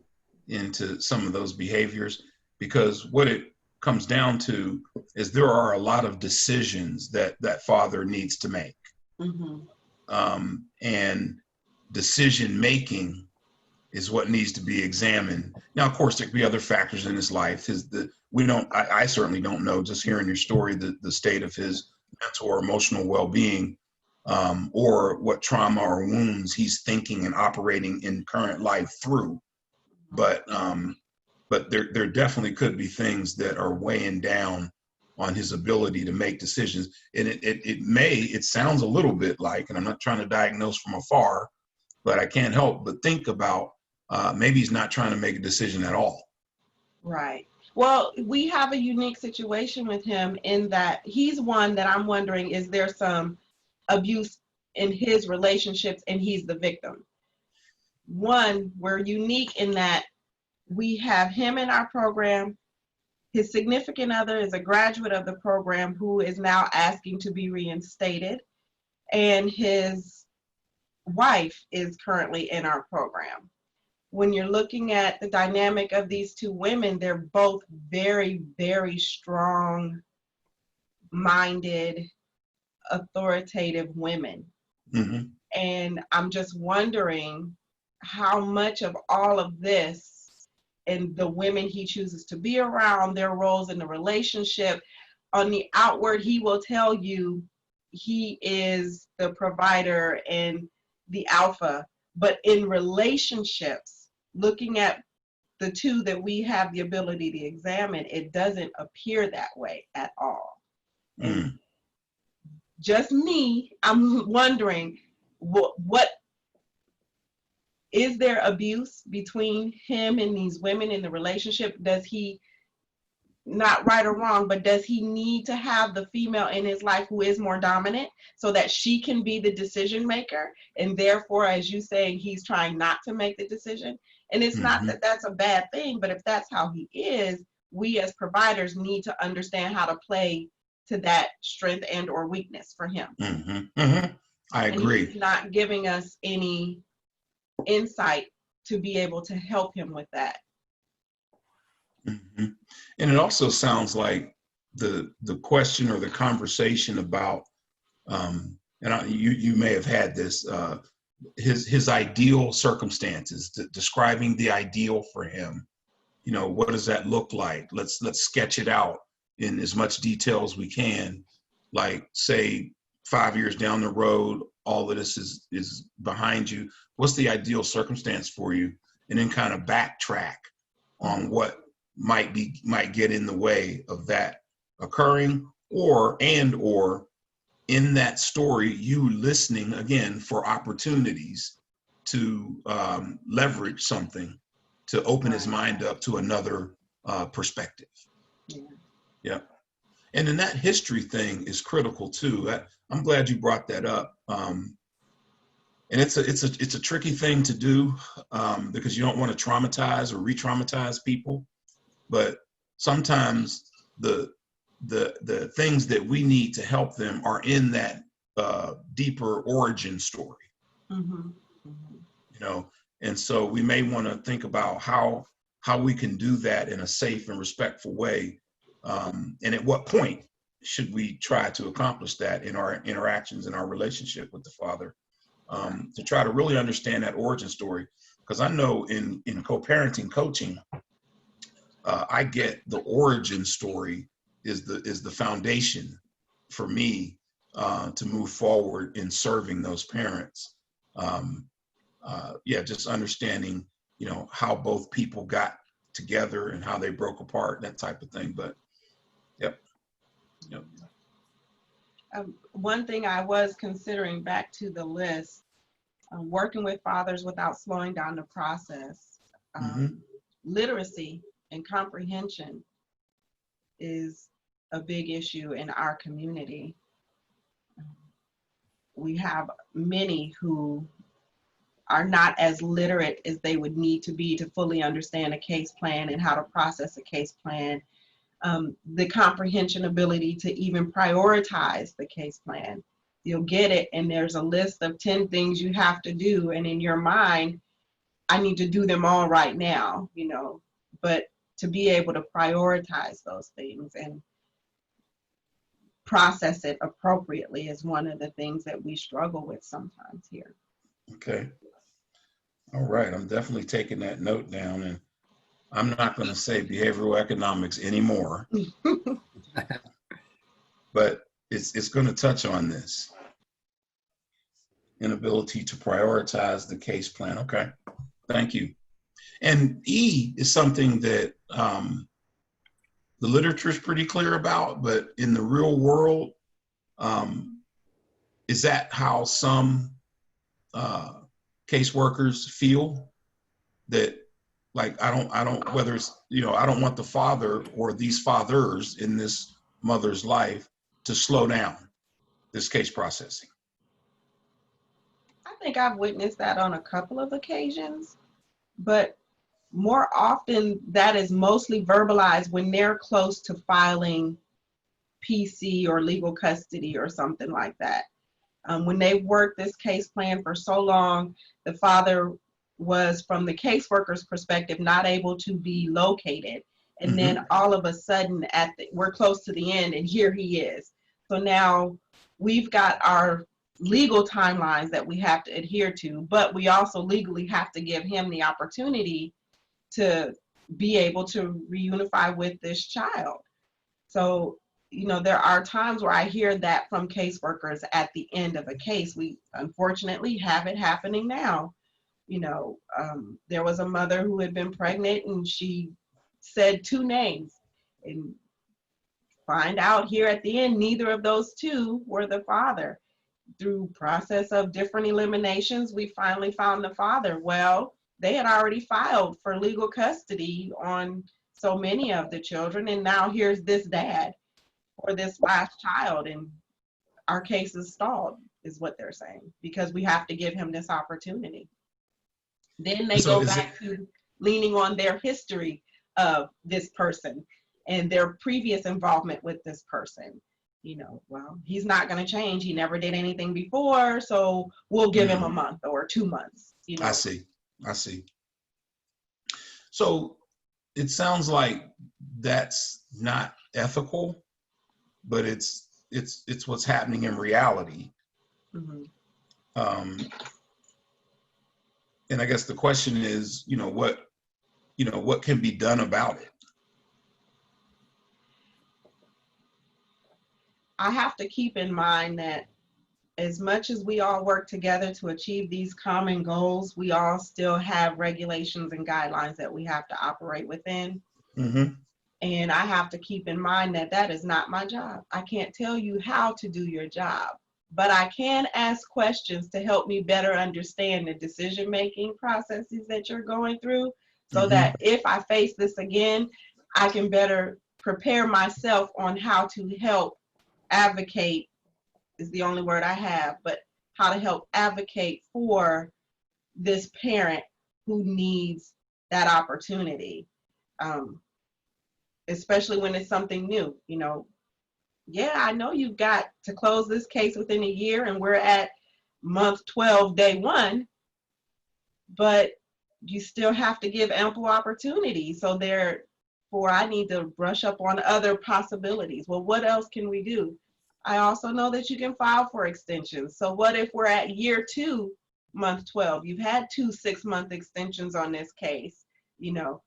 into some of those behaviors, because what it comes down to is there are a lot of decisions that that father needs to make. And decision making is what needs to be examined. Now, of course, there could be other factors in his life. I certainly don't know, just hearing your story, the state of his mental or emotional well-being, or what trauma or wounds he's thinking and operating in current life through. But there definitely could be things that are weighing down on his ability to make decisions. And it sounds a little bit like, and I'm not trying to diagnose from afar, but I can't help but think about maybe he's not trying to make a decision at all. Right. Well, we have a unique situation with him in that he's one that I'm wondering, is there some abuse in his relationships and he's the victim? One, we're unique in that we have him in our program. His significant other is a graduate of the program who is now asking to be reinstated, and his wife is currently in our program. When you're looking at the dynamic of these two women, they're both very, very strong-minded, authoritative women. Mm-hmm. And I'm just wondering how much of all of this and the women he chooses to be around, their roles in the relationship, on the outward, he will tell you he is the provider and the alpha. But in relationships, looking at the two that we have the ability to examine, it doesn't appear that way at all. And just me, I'm wondering, what is there abuse between him and these women in the relationship? Does he, not right or wrong, but does he need to have the female in his life who is more dominant so that she can be the decision maker? And therefore, as you say, he's trying not to make the decision. And it's not that that's a bad thing, but if that's how he is, we as providers need to understand how to play to that strength and or weakness for him. I agree. And he's not giving us any insight to be able to help him with that. And it also sounds like the question or the conversation about, you may have had this, his ideal circumstances, describing the ideal for him. You know, what does that look like? Let's sketch it out in as much detail as we can. Like, say, 5 years down the road, all of this is behind you. What's the ideal circumstance for you? And then kind of backtrack on what might get in the way of that occurring, or in that story, you listening again for opportunities to leverage something to open his mind up to another perspective. Yeah. And then that history thing is critical too. I'm glad you brought that up. And it's a tricky thing to do, because you don't want to traumatize or re-traumatize people. But sometimes the things that we need to help them are in that deeper origin story. You know, and so we may want to think about how we can do that in a safe and respectful way, and at what point should we try to accomplish that in our interactions in our relationship with the Father, to try to really understand that origin story. Because I know in co-parenting coaching, I get the origin story is the foundation for me to move forward in serving those parents. Just understanding, you know, how both people got together and how they broke apart, that type of thing. But yep. One thing I was considering, back to the list, working with fathers without slowing down the process. Literacy and comprehension is a big issue in our community. We have many who are not as literate as they would need to be to fully understand a case plan and how to process a case plan. The comprehension ability to even prioritize the case plan. you'll get it, and there's a list of 10 things you have to do, and in your mind, I need to do them all right now, you know. But to be able to prioritize those things and process it appropriately is one of the things that we struggle with sometimes here. Okay. All right. I'm definitely taking that note down, and I'm not going to say behavioral economics anymore, but it's going to touch on this inability to prioritize the case plan. Okay. Thank you. And E is something that the literature is pretty clear about, but in the real world, is that how some caseworkers feel? That, like, I don't, whether it's, you know, I don't want the father or these fathers in this mother's life to slow down this case processing. I think I've witnessed that on a couple of occasions, but more often that is mostly verbalized when they're close to filing PC or legal custody or something like that. When they've worked this case plan for so long, the father was, from the caseworker's perspective, not able to be located. And then all of a sudden we're close to the end, and here he is. So now we've got our legal timelines that we have to adhere to, but we also legally have to give him the opportunity to be able to reunify with this child. So, you know, there are times where I hear that from caseworkers at the end of a case. We unfortunately have it happening now. You know, there was a mother who had been pregnant, and she said 2 names, and find out here at the end, neither of those 2 were the father. Through process of different eliminations, we finally found the father. Well, they had already filed for legal custody on so many of the children, and now here's this dad or this last child, and our case is stalled, is what they're saying, because we have to give him this opportunity. Then they go back to leaning on their history of this person and their previous involvement with this person. You know, well, he's not going to change. He never did anything before, so we'll give him a month or 2 months. You know, I see. So it sounds like that's not ethical, but it's what's happening in reality. And I guess the question is, what can be done about it? I have to keep in mind that as much as we all work together to achieve these common goals, we all still have regulations and guidelines that we have to operate within. And I have to keep in mind that that is not my job. I can't tell you how to do your job, but I can ask questions to help me better understand the decision-making processes that you're going through, so that if I face this again, I can better prepare myself on how to help advocate, is the only word I have, but how to help advocate for this parent who needs that opportunity. Especially when it's something new. You know, yeah, I know you've got to close this case within a year, and we're at month 12, day 1, but you still have to give ample opportunity. So therefore, I need to brush up on other possibilities. Well, what else can we do? I also know that you can file for extensions. So what if we're at year 2, month 12? You've had 2 6-month extensions on this case. You know,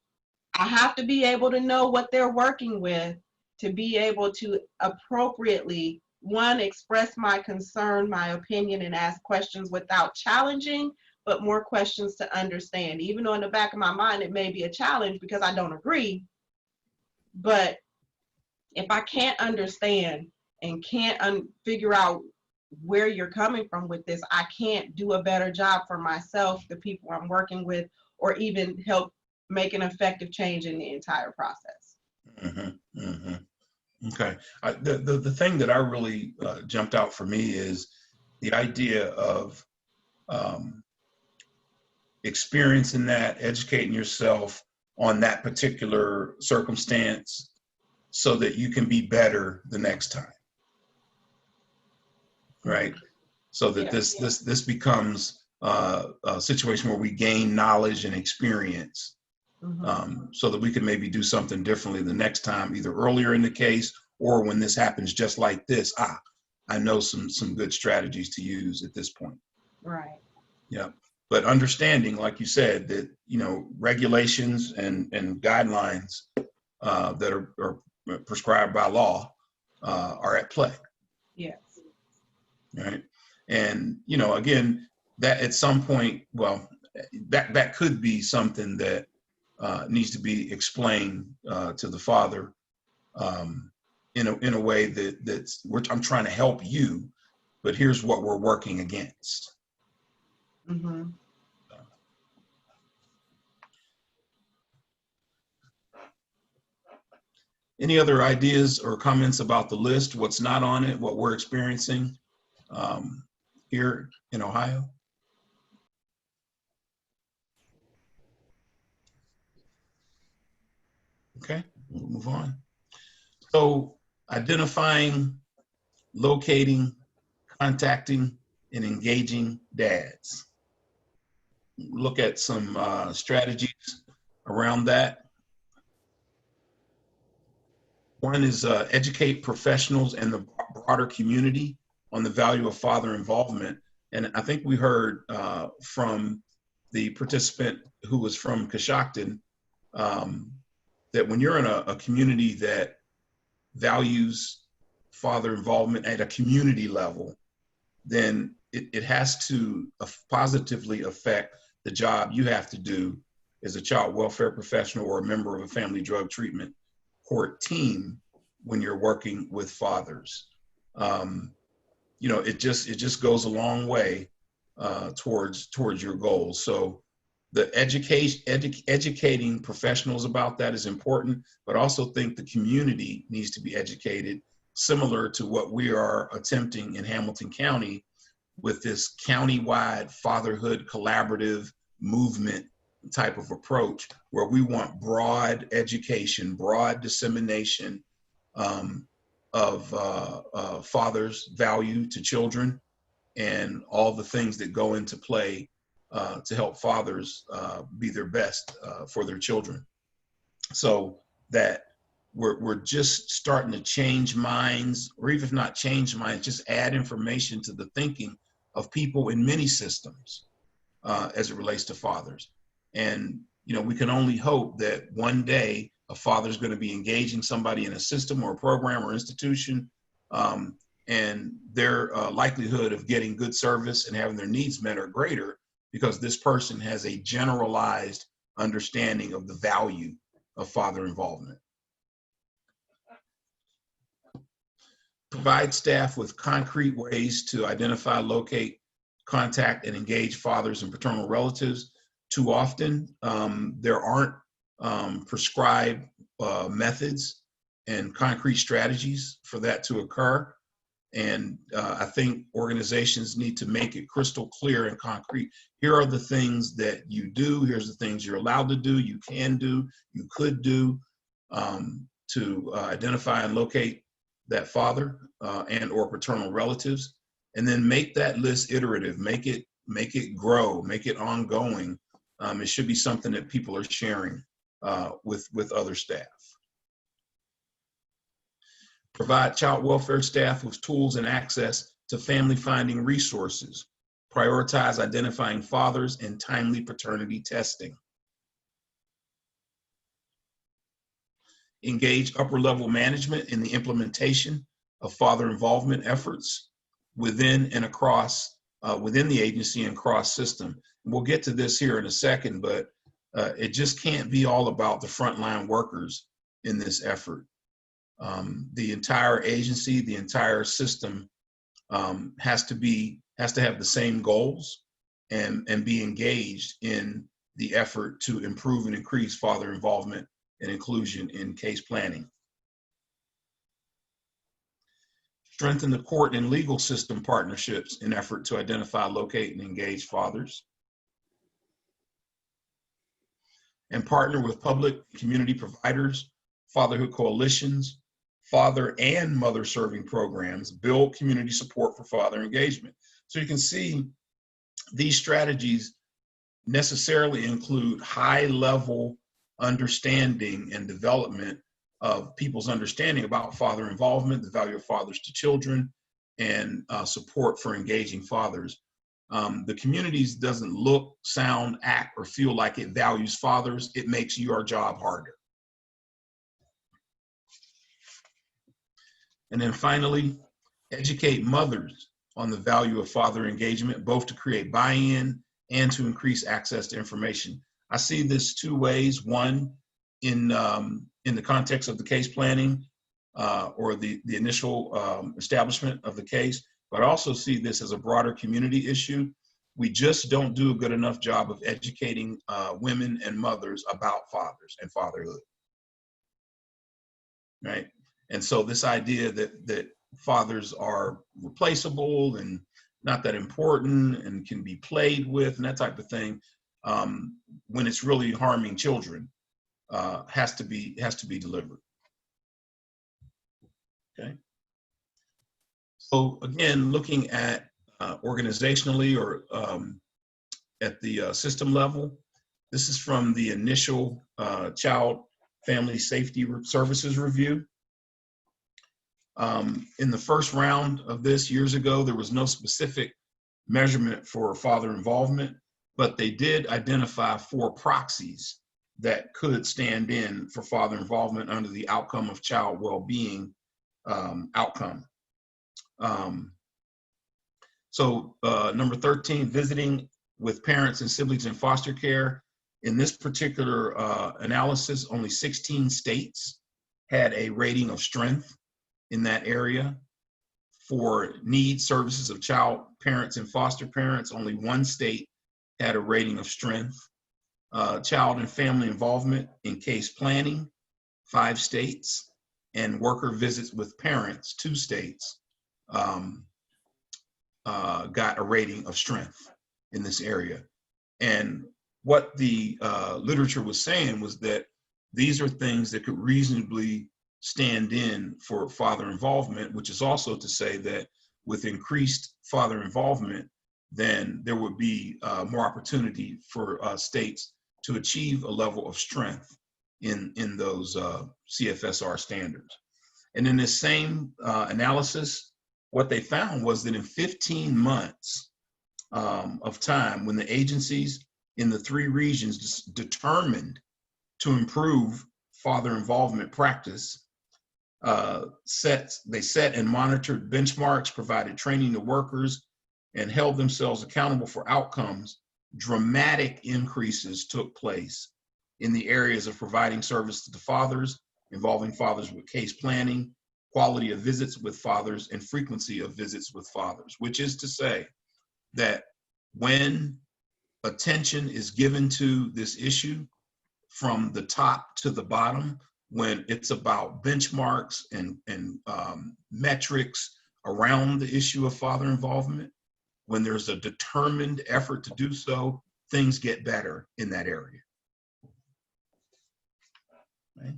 I have to be able to know what they're working with to be able to appropriately, 1, express my concern, my opinion, and ask questions without challenging, but more questions to understand. Even though in the back of my mind, it may be a challenge because I don't agree. But if I can't understand and can't figure out where you're coming from with this, I can't do a better job for myself, the people I'm working with, or even help make an effective change in the entire process. Okay. The thing that I really jumped out for me is the idea of experiencing that, educating yourself on that particular circumstance so that you can be better the next time. Right? so that Yeah. this becomes a situation where we gain knowledge and experience, so that we can maybe do something differently the next time, either earlier in the case or when this happens just like this. I know some good strategies to use at this point. Right. Yeah. But understanding, like you said, that, regulations and guidelines that are prescribed by law are at play. Yes. Right. And, again, that at some point, well, that could be something that needs to be explained to the father in a way that's I'm trying to help you, but here's what we're working against. Mm-hmm. Any other ideas or comments about the list? What's not on it? What we're experiencing here in Ohio? Okay, we'll move on. So identifying, locating, contacting, and engaging dads. Look at some strategies around that. One is educate professionals and the broader community on the value of father involvement. And I think we heard from the participant who was from Coshocton that when you're in a community that values father involvement at a community level, then it has to positively affect the job you have to do as a child welfare professional or a member of a family drug treatment court team when you're working with fathers. It just goes a long way towards your goals. So the educating professionals about that is important, but also think the community needs to be educated, similar to what we are attempting in Hamilton County with this countywide fatherhood collaborative movement type of approach, where we want broad education, broad dissemination of fathers' value to children and all the things that go into play to help fathers be their best for their children. So that we're just starting to change minds, or even if not change minds, just add information to the thinking of people in many systems as it relates to fathers. And, we can only hope that one day a father is going to be engaging somebody in a system or a program or institution, and their likelihood of getting good service and having their needs met are greater because this person has a generalized understanding of the value of father involvement. Provide staff with concrete ways to identify, locate, contact, and engage fathers and paternal relatives. Too often, there aren't prescribed methods and concrete strategies for that to occur. And I think organizations need to make it crystal clear and concrete. Here are the things that you do. Here's the things you're allowed to do, you can do, you could do to identify and locate that father and or paternal relatives. And then make that list iterative, make it grow, make it ongoing. It should be something that people are sharing with other staff. Provide child welfare staff with tools and access to family finding resources. Prioritize identifying fathers and timely paternity testing. Engage upper level management in the implementation of father involvement efforts within and across, within the agency and cross system. We'll get to this here in a second, but it just can't be all about the frontline workers in this effort. The entire agency, the entire system has to have the same goals and be engaged in the effort to improve and increase father involvement and inclusion in case planning. Strengthen the court and legal system partnerships in effort to identify, locate, and engage fathers. And partner with public community providers, fatherhood coalitions, father and mother serving programs, build community support for father engagement. So you can see these strategies necessarily include high level understanding and development of people's understanding about father involvement, the value of fathers to children, and support for engaging fathers. The communities doesn't look, sound, act, or feel like it values fathers. It makes your job harder. And then finally, educate mothers on the value of father engagement, both to create buy-in and to increase access to information. I see this two ways. One, in the context of the case planning or the initial establishment of the case, but I also see this as a broader community issue. We just don't do a good enough job of educating women and mothers about fathers and fatherhood, right? And so this idea that fathers are replaceable and not that important and can be played with and that type of thing, when it's really harming children, has to be delivered. Okay. So again, looking at organizationally or at the system level, this is from the initial Child Family Safety Services Review. In the first round of this years ago, there was no specific measurement for father involvement, but they did identify 4 proxies that could stand in for father involvement under the outcome of child well-being outcome. So number 13, visiting with parents and siblings in foster care. In this particular analysis, only 16 states had a rating of strength in that area. For needs services of child parents and foster parents, only 1 state had a rating of strength. Child and family involvement in case planning, 5 states, and worker visits with parents, 2 states, got a rating of strength in this area. And what the literature was saying was that these are things that could reasonably stand in for father involvement, which is also to say that with increased father involvement, then there would be more opportunity for states to achieve a level of strength in those CFSR standards. And in this same analysis, what they found was that in 15 months of time, when the agencies in the 3 regions determined to improve father involvement practice, they set and monitored benchmarks, provided training to workers, and held themselves accountable for outcomes, dramatic increases took place in the areas of providing service to the fathers, involving fathers with case planning, quality of visits with fathers, and frequency of visits with fathers, which is to say that when attention is given to this issue from the top to the bottom, when it's about benchmarks and metrics around the issue of father involvement, when there's a determined effort to do so, things get better in that area. Right?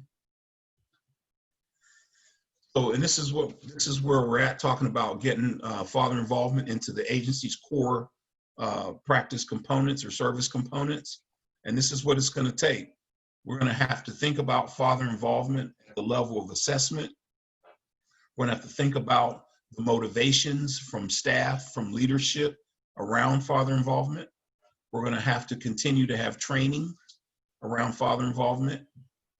So, and this is where we're at, talking about getting father involvement into the agency's core practice components or service components. And this is what it's going to take. We're going to have to think about father involvement at the level of assessment. We're going to have to think about the motivations from staff, from leadership around father involvement. We're going to have to continue to have training around father involvement.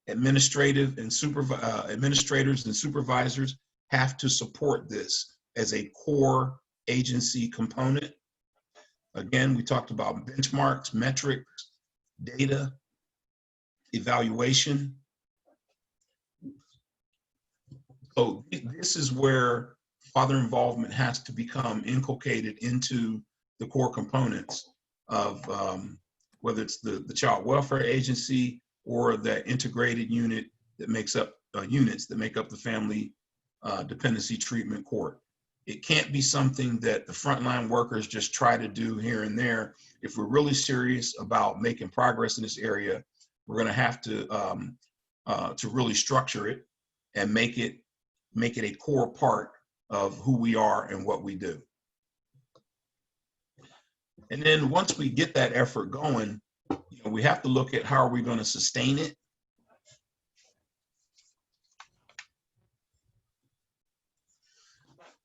Administrators and supervisors have to support this as a core agency component. Again, we talked about benchmarks, metrics, data, evaluation. So this is where father involvement has to become inculcated into the core components of whether it's the child welfare agency or the integrated unit that makes up units that make up the family dependency treatment court. It can't be something that the frontline workers just try to do here and there. If we're really serious about making progress in this area, we're going to have to really structure it and make it a core part of who we are and what we do. And then once we get that effort going, we have to look at how are we going to sustain it.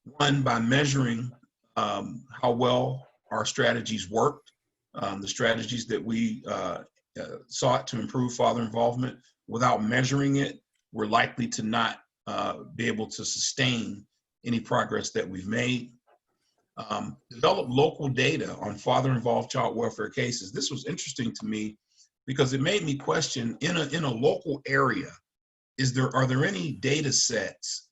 One, by measuring how well our strategies worked, the strategies that we sought to improve father involvement. Without measuring it, we're likely to not be able to sustain any progress that we've made. Develop local data on father-involved child welfare cases. This was interesting to me because it made me question, in a local area, are there any data sets,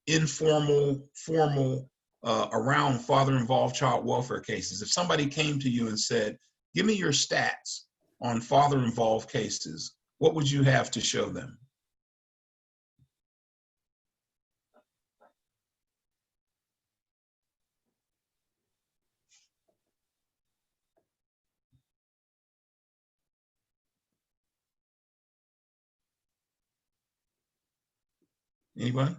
informal, formal, around father-involved child welfare cases? If somebody came to you and said, give me your stats on father-involved cases, what would you have to show them? Anybody?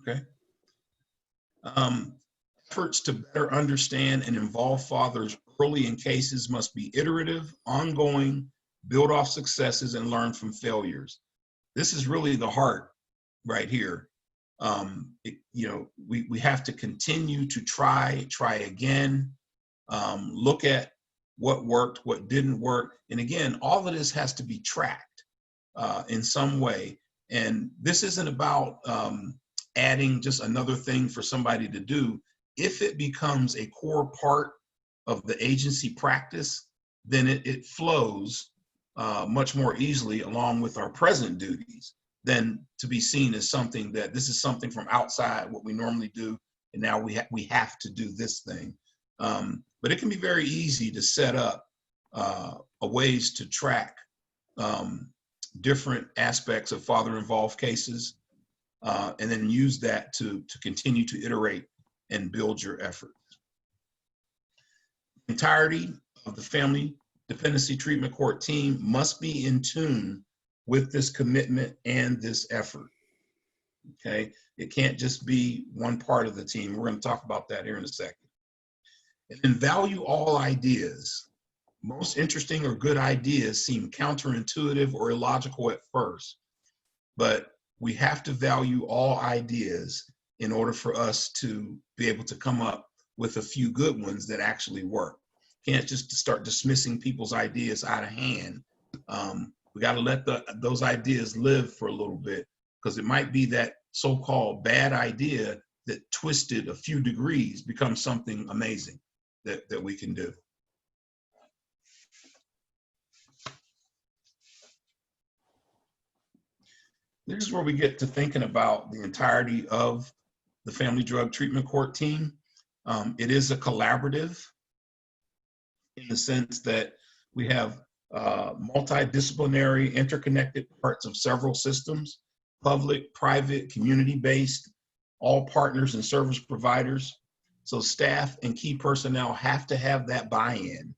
Okay. Efforts to better understand and involve fathers early in cases must be iterative, ongoing, build off successes, and learn from failures. This is really the heart right here. We have to continue to try again, look at what worked, what didn't work. And again, all of this has to be tracked in some way. And this isn't about adding just another thing for somebody to do. If it becomes a core part of the agency practice, then it flows much more easily along with our present duties than to be seen as something that this is something from outside what we normally do, and now we have to do this thing. But it can be very easy to set up ways to track different aspects of father-involved cases, and then use that to continue to iterate and build your efforts. The entirety of the Family Dependency Treatment Court team must be in tune with this commitment and this effort. Okay, it can't just be one part of the team. We're going to talk about that here in a second. And then value all ideas. Most interesting or good ideas seem counterintuitive or illogical at first, but we have to value all ideas in order for us to be able to come up with a few good ones that actually work. Can't just start dismissing people's ideas out of hand. We got to let those ideas live for a little bit, because it might be that so-called bad idea that twisted a few degrees becomes something amazing that we can do. This is where we get to thinking about the entirety of the Family Drug Treatment Court team. It is a collaborative in the sense that we have multidisciplinary, interconnected parts of several systems, public, private, community-based, all partners and service providers. So staff and key personnel have to have that buy-in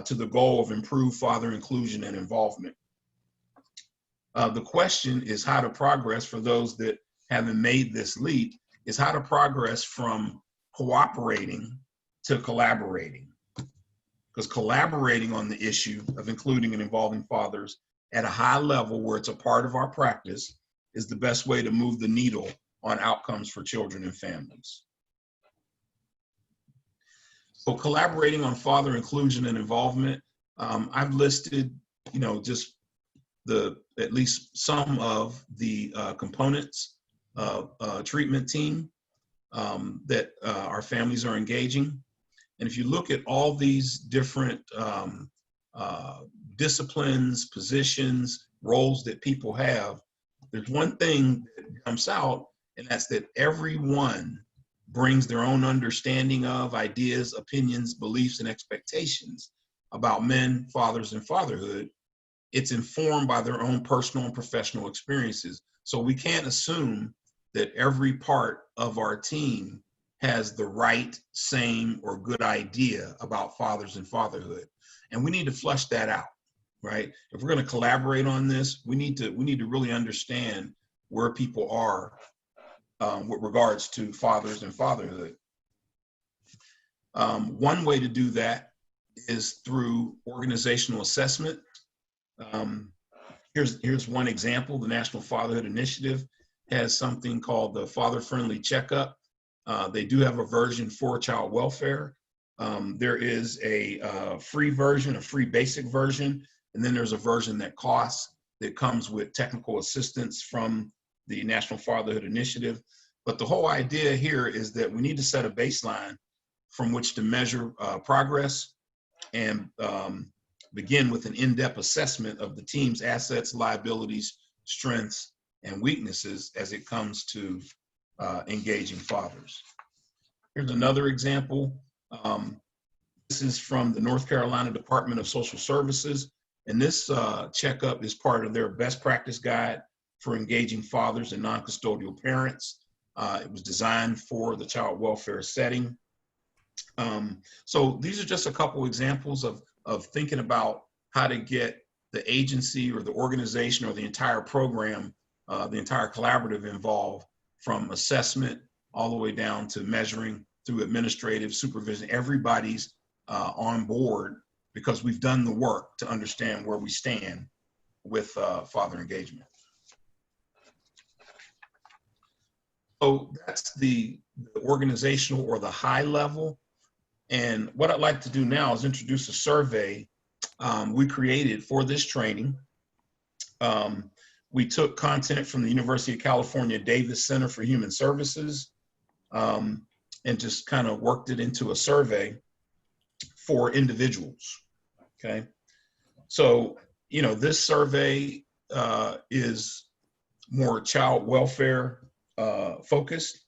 to the goal of improved father inclusion and involvement. The question is how to progress, for those that haven't made this leap, is how to progress from cooperating to collaborating. Because collaborating on the issue of including and involving fathers at a high level where it's a part of our practice is the best way to move the needle on outcomes for children and families. So collaborating on father inclusion and involvement, I've listed, just at least some of the components of treatment team that our families are engaging. And if you look at all these different disciplines, positions, roles that people have, there's one thing that comes out, and that's that everyone brings their own understanding of ideas, opinions, beliefs, and expectations about men, fathers, and fatherhood. It's informed by their own personal and professional experiences. So we can't assume that every part of our team has the right, same, or good idea about fathers and fatherhood. And we need to flush that out, right? If we're going to collaborate on this, we need to really understand where people are with regards to fathers and fatherhood. One way to do that is through organizational assessment. Here's one example. The National Fatherhood Initiative has something called the Father Friendly Checkup. They do have a version for child welfare. There is a free version, a free basic version, and then there's a version that costs, that comes with technical assistance from the National Fatherhood Initiative. But the whole idea here is that we need to set a baseline from which to measure progress and begin with an in-depth assessment of the team's assets, liabilities, strengths, and weaknesses as it comes to engaging fathers. Here's another example. This is from the North Carolina Department of Social Services, and this checkup is part of their best practice guide for engaging fathers and non-custodial parents. It was designed for the child welfare setting. So these are just a couple examples of thinking about how to get the agency or the organization or the entire program, the entire collaborative involved, from assessment all the way down to measuring through administrative supervision. Everybody's on board because we've done the work to understand where we stand with father engagement. So that's the organizational or the high level. And what I'd like to do now is introduce a survey we created for this training. We took content from the University of California Davis Center for Human Services and just kind of worked it into a survey for individuals, okay? So, you know, this survey is more child welfare focused,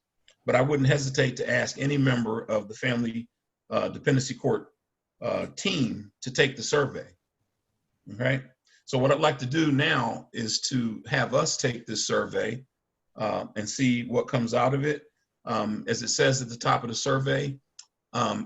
but I wouldn't hesitate to ask any member of the Family Dependency Court team to take the survey, okay? So what I'd like to do now is to have us take this survey and see what comes out of it. As it says at the top of the survey,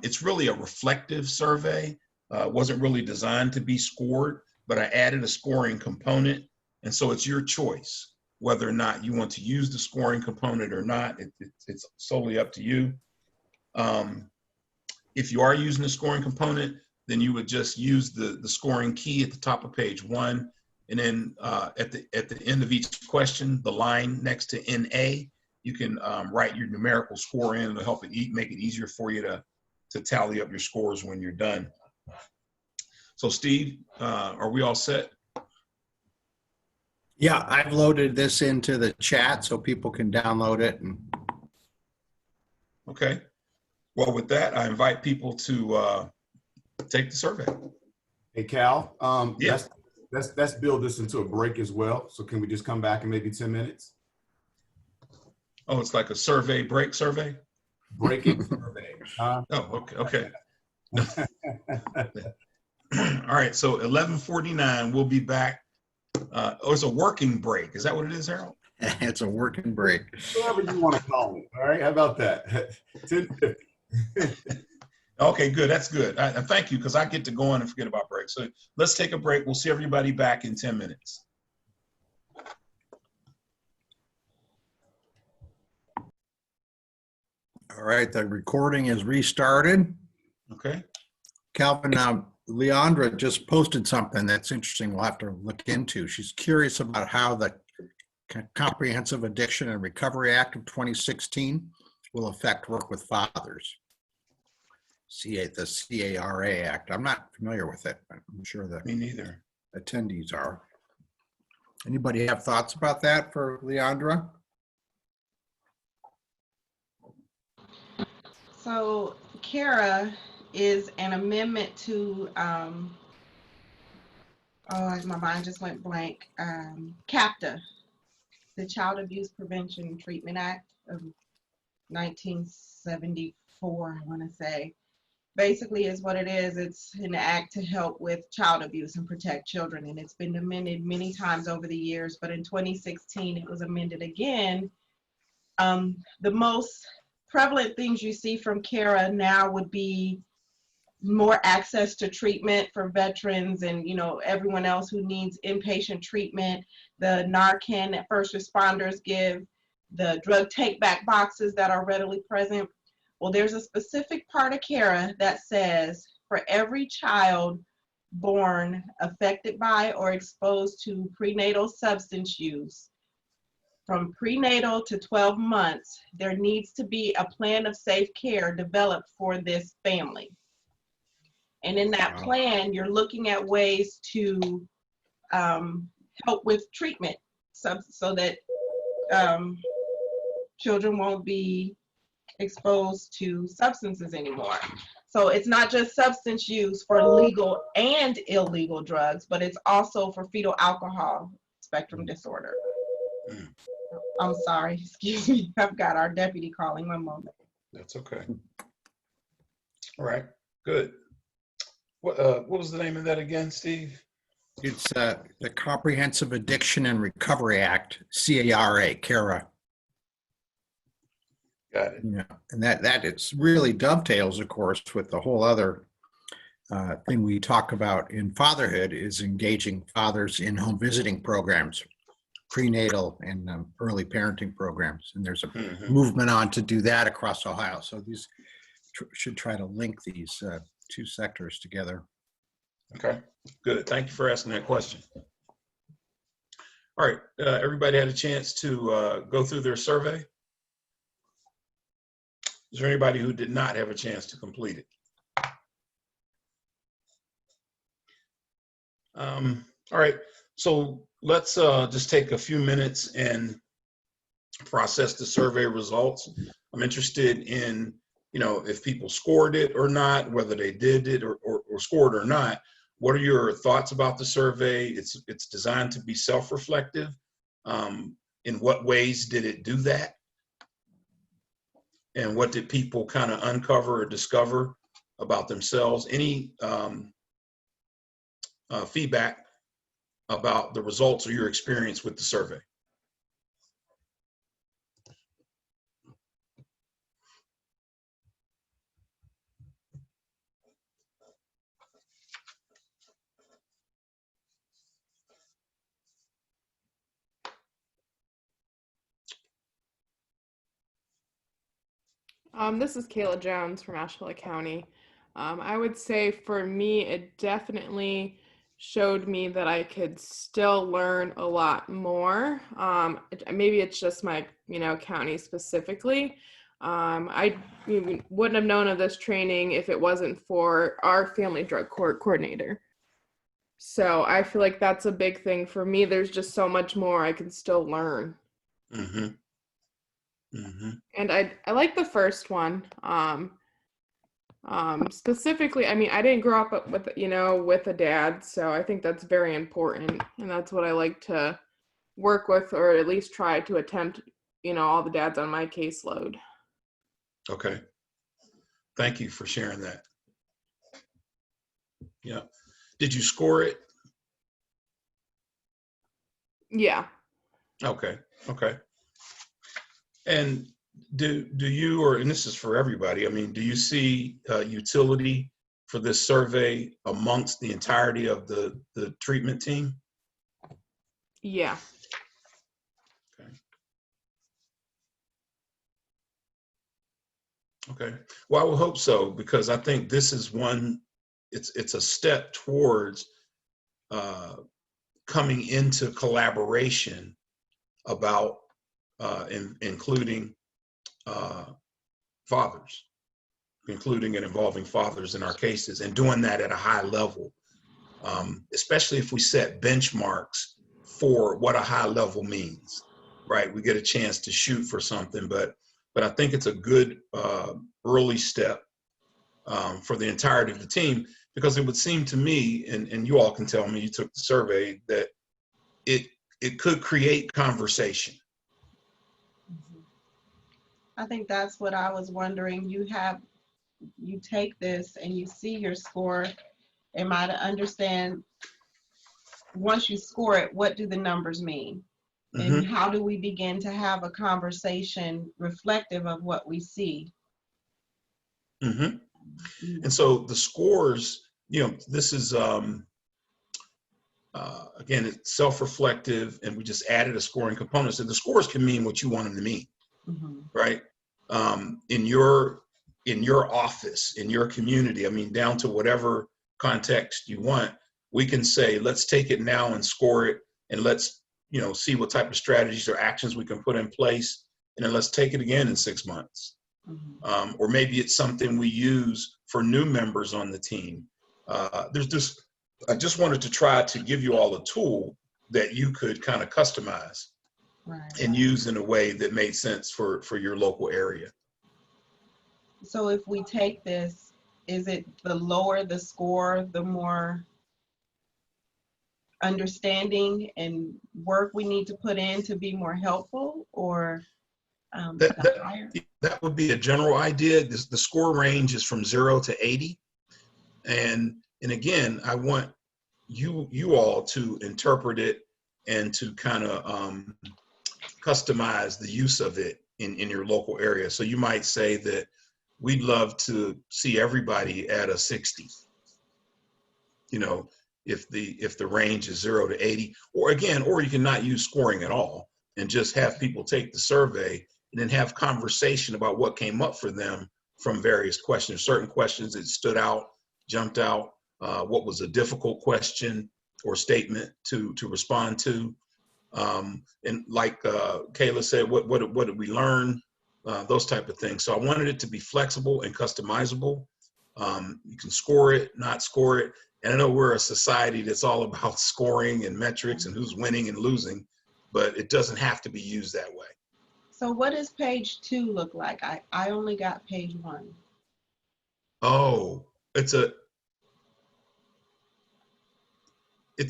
it's really a reflective survey. It wasn't really designed to be scored, but I added a scoring component. And so it's your choice whether or not you want to use the scoring component or not. It's solely up to you. If you are using the scoring component, then you would just use the scoring key at the top of page 1. And then at the end of each question, the line next to NA, you can write your numerical score in. It'll help make it easier for you to tally up your scores when you're done. So Steve, are we all set? Yeah, I've loaded this into the chat so people can download it. Okay. Well, with that, I invite people to take the survey. Hey, Cal, Yeah. let's build this into a break as well. So can we just come back in maybe 10 minutes? Oh, it's like a survey break survey? Breaking survey. Oh, okay. All right, so 11:49, we'll be back. Oh, it's a working break. Is that what it is, Harold? It's a working break. Whatever you want to call it. All right, how about that? 10:50. Okay, good. That's good. Thank you, because I get to go on and forget about breaks. So let's take a break. We'll see everybody back in 10 minutes. All right, the recording is restarted. Okay. Calvin, Leandra just posted something that's interesting we'll have to look into. She's curious about how the Comprehensive Addiction and Recovery Act of 2016 will affect work with fathers. The CARA Act. I'm not familiar with it, but I'm sure the Me neither. attendees are. Anybody have thoughts about that for Leandra? So CARA is an amendment to, oh, my mind just went blank, CAPTA, the Child Abuse Prevention and Treatment Act of 1974, I want to say. Basically is what it is. It's an act to help with child abuse and protect children. And it's been amended many times over the years, but in 2016, it was amended again. The most prevalent things you see from CARA now would be more access to treatment for veterans and, you know, everyone else who needs inpatient treatment, the Narcan that first responders give, the drug take back boxes that are readily present. Well, there's a specific part of CARA that says for every child born affected by or exposed to prenatal substance use, from prenatal to 12 months, there needs to be a plan of safe care developed for this family. And in that plan, you're looking at ways to help with treatment so that children won't be exposed to substances anymore. So it's not just substance use for legal and illegal drugs, but it's also for fetal alcohol spectrum disorder. I'm sorry, excuse me. I've got our deputy calling. One moment. That's okay. All right, good. What was the name of that again, Steve? It's the Comprehensive Addiction and Recovery Act, CARA, CARA. Got it. Yeah, and that it's really dovetails, of course, with the whole other thing we talk about in fatherhood is engaging fathers in home visiting programs, prenatal and early parenting programs. And there's a movement on to do that across Ohio. So these should try to link these two sectors together. Okay, good. Thank you for asking that question. All right, everybody had a chance to go through their survey? Is there anybody who did not have a chance to complete it? All right, so let's just take a few minutes and process the survey results. I'm interested in, if people scored it or not, whether they did it or scored or not. What are your thoughts about the survey? It's designed to be self-reflective. In what ways did it do that? And what did people kind of uncover or discover about themselves? Any feedback about the results or your experience with the survey? This is Kayla Jones from Asheville County. I would say for me, it definitely showed me that I could still learn a lot more. Maybe it's just my, county specifically. I wouldn't have known of this training if it wasn't for our family drug court coordinator. So I feel like that's a big thing for me. There's just so much more I can still learn. Mm-hmm. Mm-hmm. And I like the first one. Specifically, I didn't grow up with, with a dad, so I think that's very important. And that's what I like to work with, or at least try to attempt, all the dads on my caseload. Okay. Thank you for sharing that. Yeah. Did you score it? Yeah. Okay. Okay. And do you, and this is for everybody, do you see utility for this survey amongst the entirety of the treatment team? Yeah. Okay. Okay. Well, I will hope so, because I think this is it's a step towards coming into collaboration about including fathers, including and involving fathers in our cases, and doing that at a high level, especially if we set benchmarks for what a high level means, right? We get a chance to shoot for something, but I think it's a good early step for the entirety of the team, because it would seem to me, and you all can tell me, you took the survey, that it could create conversation. I think that's what I was wondering. You take this and you see your score. Am I to understand, once you score it, what do the numbers mean? Mm-hmm. And how do we begin to have a conversation reflective of what we see? Mm-hmm. And so the scores, this is Again, it's self-reflective, and we just added a scoring component. So the scores can mean what you want them to mean, Mhm. right? In your office, in your community, I mean, down to whatever context you want, we can say, let's take it now and score it, and let's, see what type of strategies or actions we can put in place, and then let's take it again in 6 months. Mhm. Or maybe it's something we use for new members on the team. I just wanted to try to give you all a tool that you could kind of customize Right. and use in a way that made sense for your local area. So if we take this, is it the lower the score, the more understanding and work we need to put in to be more helpful, or That, the that, higher? that would be a general idea. The score range is from 0 to 80. And again, I want you all to interpret it and to kind of customize the use of it in your local area. So you might say that we'd love to see everybody at a 60. If the range is 0 to 80, or you can not use scoring at all and just have people take the survey and then have conversation about what came up for them from various questions. Certain questions that stood out, jumped out, what was a difficult question or statement to respond to. And like Kayla said, what did we learn? Those type of things. So I wanted it to be flexible and customizable. You can score it, not score it. And I know we're a society that's all about scoring and metrics and who's winning and losing, but it doesn't have to be used that way. So what does page 2 look like? I only got page 1. Oh, it's a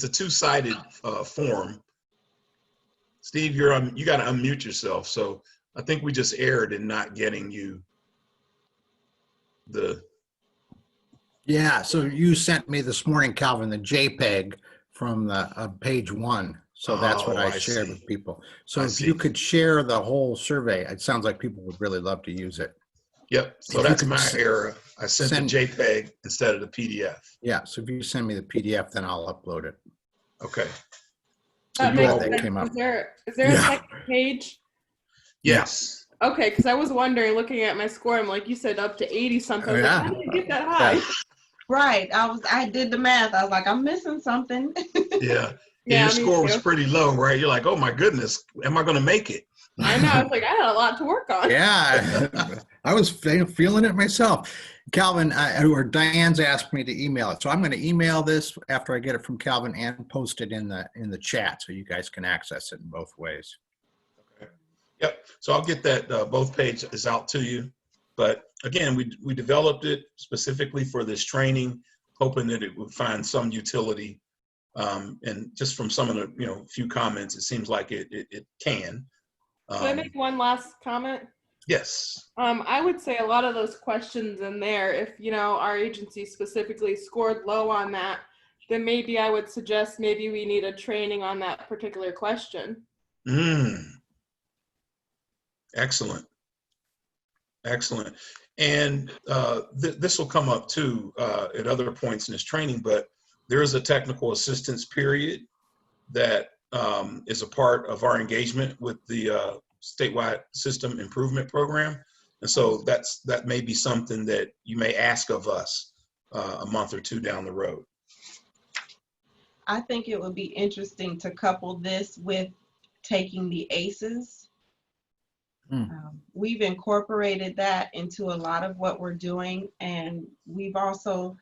two-sided form. Steve, you got to unmute yourself. So I think we just erred in not getting you the. Yeah, so you sent me this morning, Calvin, the JPEG from the page 1. So that's what Oh, I I shared see. with people. So I if you see. could share the whole survey, it sounds like people would really love to use it. Yep. So If you that's could my error. I sent the send- JPEG instead of the PDF. Yeah, so if you send me the PDF, then I'll upload it. Okay. So That you makes all that sense. came up. Is there a Yeah. second page? Yes. Okay, because I was wondering, looking at my score, I'm like, you said up to 80 something. I was Yeah. like, how did you get that high? Yeah. Right. I did the math. I was like, I'm missing something. Yeah. Yeah, Your me score was too. pretty low, right? You're like, oh my goodness, am I going to make it? I know. I was like, I had a lot to work on. Yeah, I was feeling it myself. Calvin, or Diane's asked me to email it. So I'm going to email this after I get it from Calvin and post it in the chat so you guys can access it in both ways. Yep. So I'll get that both pages out to you. But again, we developed it specifically for this training, hoping that it would find some utility. And just from some of the few comments, it seems like it can. Can I make one last comment? Yes. I would say a lot of those questions in there, if our agency specifically scored low on that, then maybe I would suggest maybe we need a training on that particular question. Excellent. Excellent. And this will come up too at other points in this training, but there is a technical assistance period that is a part of our engagement with the statewide system improvement program. And so that may be something that you may ask of us a month or two down the road. I think it would be interesting to couple this with taking the ACEs. We've incorporated that into a lot of what we're doing, and we've also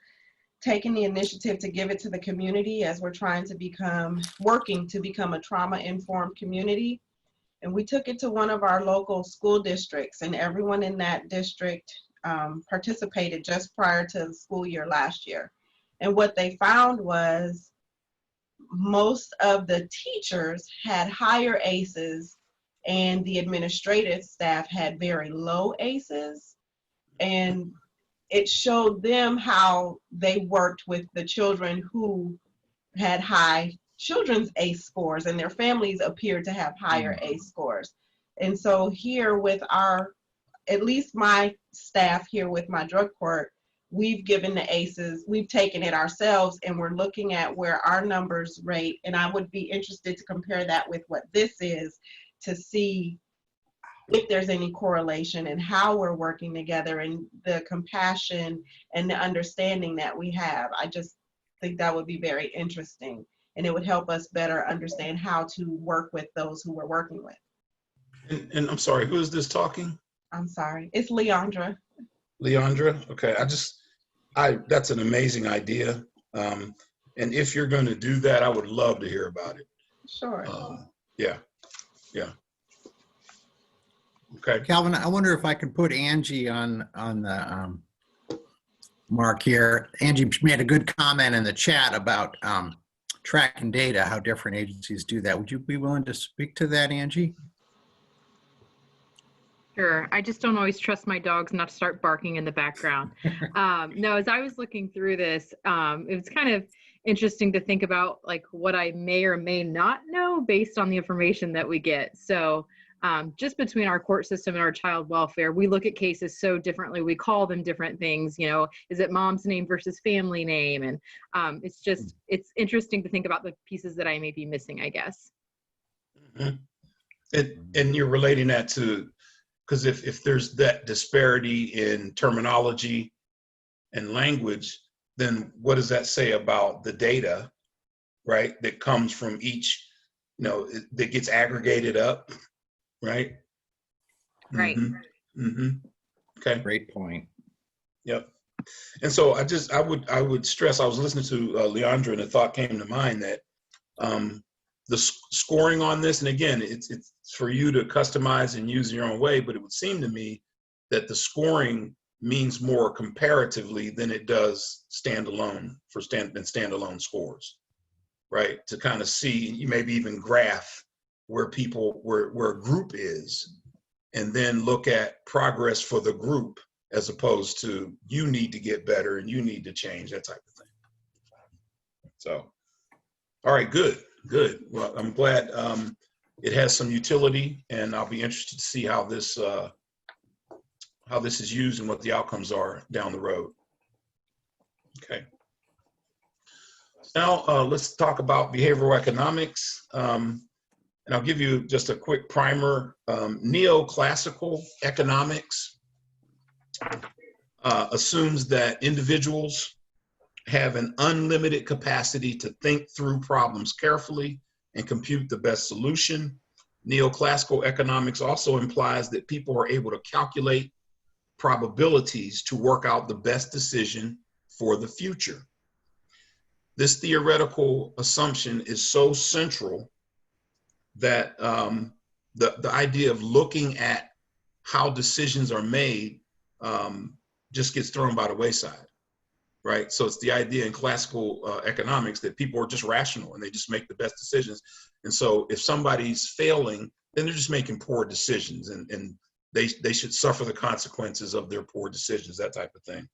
taken the initiative to give it to the community as we're working to become a trauma-informed community. And we took it to one of our local school districts, and everyone in that district participated just prior to the school year last year. And what they found was most of the teachers had higher ACEs and the administrative staff had very low ACEs. And it showed them how they worked with the children who had high children's ACE scores, and their families appeared to have higher ACE scores. And so here with at least my staff here with my drug court, we've given the ACEs, we've taken it ourselves, and we're looking at where our numbers rate. And I would be interested to compare that with what this is, to see if there's any correlation and how we're working together and the compassion and the understanding that we have. I just think that would be very interesting, and it would help us better understand how to work with those who we're working with. And I'm sorry, who is this talking? I'm sorry, it's Leandra. Leandra? Okay, that's an amazing idea. And if you're going to do that, I would love to hear about it. Sure. Yeah. Okay. Calvin, I wonder if I could put Angie on the mark here. Angie made a good comment in the chat about tracking data, how different agencies do that. Would you be willing to speak to that, Angie? Sure. I just don't always trust my dogs not to start barking in the background. No, as I was looking through this, it was kind of interesting to think about like what I may or may not know based on the information that we get. So just between our court system and our child welfare, we look at cases so differently. We call them different things. You know, is it mom's name versus family name? And it's interesting to think about the pieces that I may be missing, I guess. Mm-hmm. And you're relating that to, because if there's that disparity in terminology and language, then what does that say about the data, right, that comes from each, that gets aggregated up, right? Right. Mm-hmm. Mm-hmm. Okay. Great point. Yep. And so I would stress, I was listening to Leandra, and the thought came to mind that the scoring on this, and again, it's for you to customize and use your own way, but it would seem to me that the scoring means more comparatively than it does standalone standalone scores, right? To kind of see, you maybe even graph where a group is, and then look at progress for the group as opposed to you need to get better and you need to change, that type of thing. So, all right, good. Well, I'm glad it has some utility, and I'll be interested to see how this is used and what the outcomes are down the road. Okay. Now let's talk about behavioral economics, and I'll give you just a quick primer. Neoclassical economics assumes that individuals have an unlimited capacity to think through problems carefully and compute the best solution. Neoclassical economics also implies that people are able to calculate probabilities to work out the best decision for the future. This theoretical assumption is so central that the idea of looking at how decisions are made just gets thrown by the wayside. Right? So it's the idea in classical economics that people are just rational and they just make the best decisions. And so if somebody's failing, then they're just making poor decisions, and they should suffer the consequences of their poor decisions, that type of thing.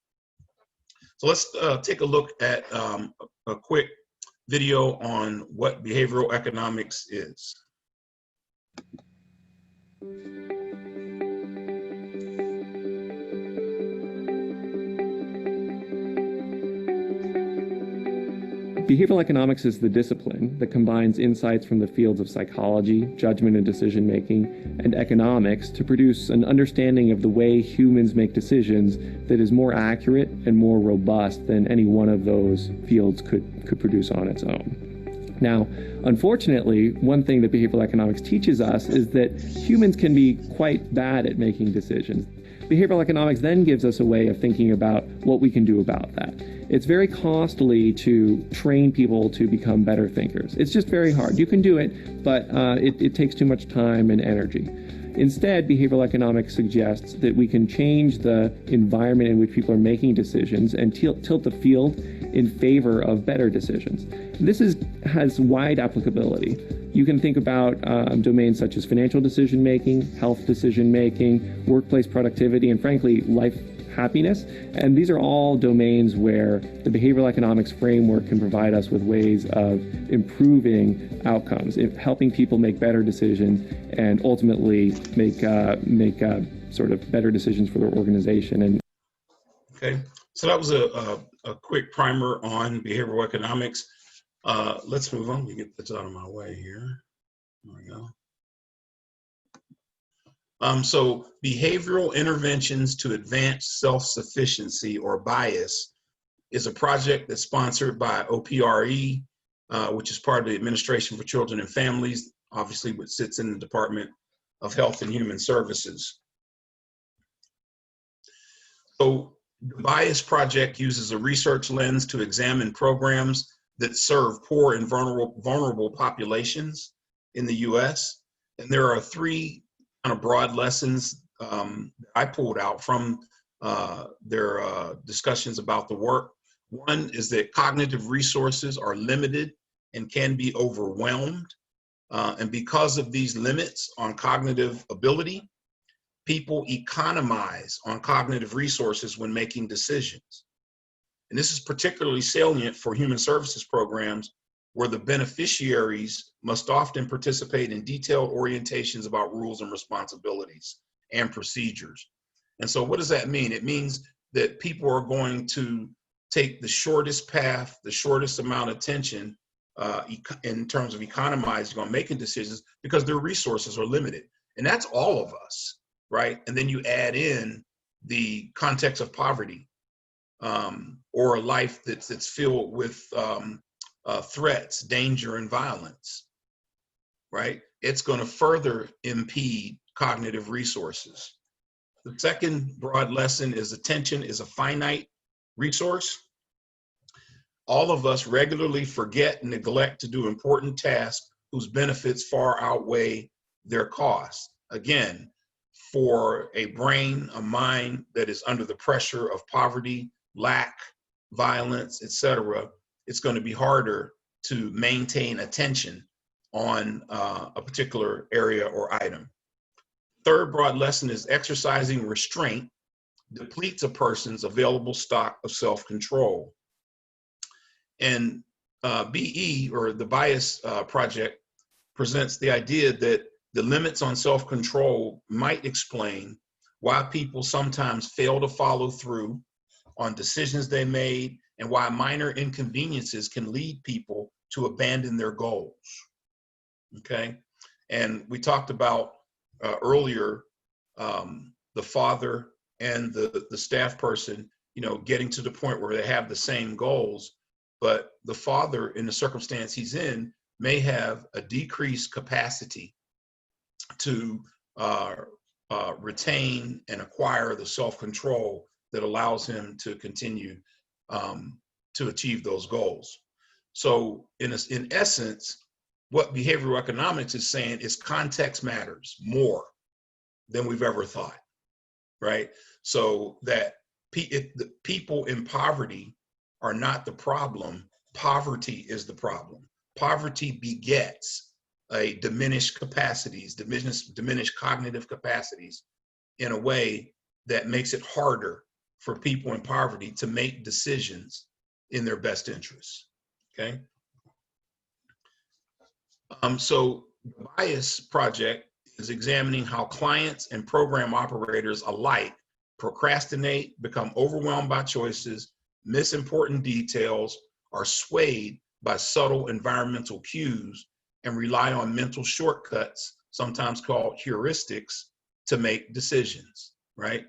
So let's take a look at a quick video on what behavioral economics is. Behavioral economics is the discipline that combines insights from the fields of psychology, judgment and decision-making, and economics to produce an understanding of the way humans make decisions that is more accurate and more robust than any one of those fields could produce on its own. Now, unfortunately, one thing that behavioral economics teaches us is that humans can be quite bad at making decisions. Behavioral economics then gives us a way of thinking about what we can do about that. It's very costly to train people to become better thinkers. It's just very hard. You can do it, but it takes too much time and energy. Instead, behavioral economics suggests that we can change the environment in which people are making decisions and tilt the field in favor of better decisions. This has wide applicability. You can think about domains such as financial decision-making, health decision-making, workplace productivity, and frankly, life happiness. And these are all domains where the behavioral economics framework can provide us with ways of improving outcomes, helping people make better decisions and ultimately make sort of better decisions for their organization. And Okay, so that was a quick primer on behavioral economics. Let's move on. Let me get this out of my way here. There we go. So behavioral interventions to advance self-sufficiency or BIAS is a project that's sponsored by OPRE, which is part of the Administration for Children and Families, obviously which sits in the Department of Health and Human Services. So the BIAS project uses a research lens to examine programs that serve poor and vulnerable populations in the US. And there are three kind of broad lessons I pulled out from their discussions about the work. One is that cognitive resources are limited and can be overwhelmed. And because of these limits on cognitive ability, people economize on cognitive resources when making decisions. And this is particularly salient for human services programs where the beneficiaries must often participate in detailed orientations about rules and responsibilities and procedures. And so what does that mean? It means that people are going to take the shortest path, the shortest amount of attention in terms of economizing on making decisions because their resources are limited. And that's all of us, right? And then you add in the context of poverty or a life that's filled with threats, danger, and violence, right? It's going to further impede cognitive resources. The second broad lesson is attention is a finite resource. All of us regularly forget and neglect to do important tasks whose benefits far outweigh their costs. Again, for a brain, a mind that is under the pressure of poverty, lack, violence, etc., it's going to be harder to maintain attention on a particular area or item. Third broad lesson is exercising restraint depletes a person's available stock of self-control. And BE, or the BIAS project, presents the idea that the limits on self-control might explain why people sometimes fail to follow through on decisions they made and why minor inconveniences can lead people to abandon their goals. Okay, and we talked about earlier the father and the staff person, you know, getting to the point where they have the same goals, but the father, in the circumstance he's in, may have a decreased capacity to retain and acquire the self-control that allows him to continue to achieve those goals. So in essence, what behavioral economics is saying is context matters more than we've ever thought, right? So that the people in poverty are not the problem, poverty is the problem. Poverty begets a diminished capacities, diminished cognitive capacities in a way that makes it harder for people in poverty to make decisions in their best interests, okay? So the BIAS project is examining how clients and program operators alike procrastinate, become overwhelmed by choices, miss important details, are swayed by subtle environmental cues, and rely on mental shortcuts, sometimes called heuristics, to make decisions, right?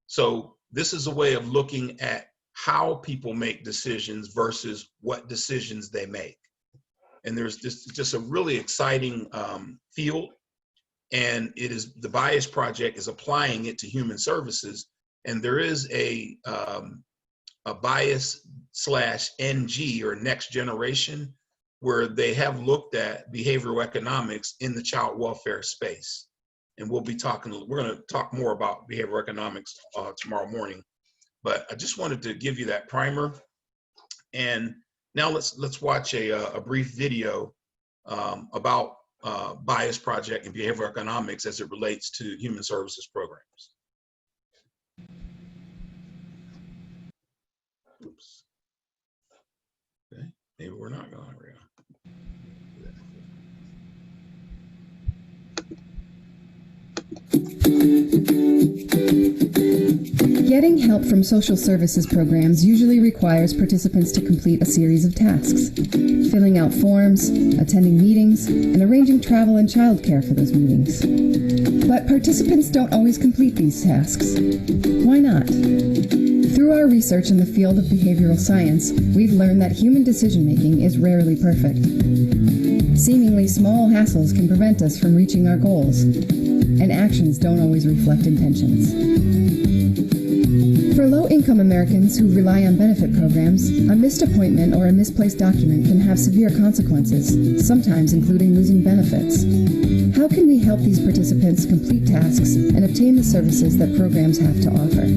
So this is a way of looking at how people make decisions versus what decisions they make. And there's just a really exciting field, and it is the BIAS project is applying it to human services, and there is a BIAS/NG, or next generation, where they have looked at behavioral economics in the child welfare space. And we're going to talk more about behavioral economics tomorrow morning. But I just wanted to give you that primer. And now let's watch a brief video about BIAS project and behavioral economics as it relates to human services programs. Oops. Okay, maybe we're not going to. Getting help from social services programs usually requires participants to complete a series of tasks, filling out forms, attending meetings, and arranging travel and childcare for those meetings. But participants don't always complete these tasks. Why not? Through our research in the field of behavioral science, we've learned that human decision-making is rarely perfect. Seemingly small hassles can prevent us from reaching our goals, and actions don't always reflect intentions. For low-income Americans who rely on benefit programs, a missed appointment or a misplaced document can have severe consequences, sometimes including losing benefits. How can we help these participants complete tasks and obtain the services that programs have to offer?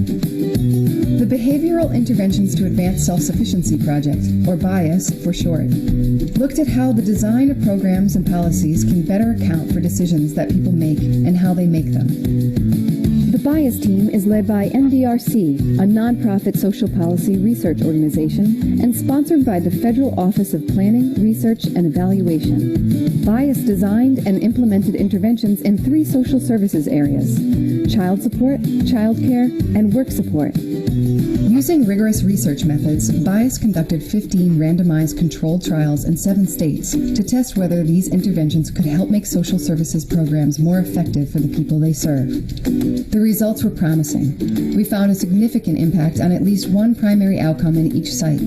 The Behavioral Interventions to Advance Self-Sufficiency Project, or BIAS for short, looked at how the design of programs and policies can better account for decisions that people make and how they make them. The BIAS team is led by NDRC, a nonprofit social policy research organization, and sponsored by the Federal Office of Planning, Research, and Evaluation. BIAS designed and implemented interventions in 3 social services areas: child support, child care, and work support. Using rigorous research methods, BIAS conducted 15 randomized controlled trials in 7 states to test whether these interventions could help make social services programs more effective for the people they serve. The results were promising. We found a significant impact on at least one primary outcome in each site.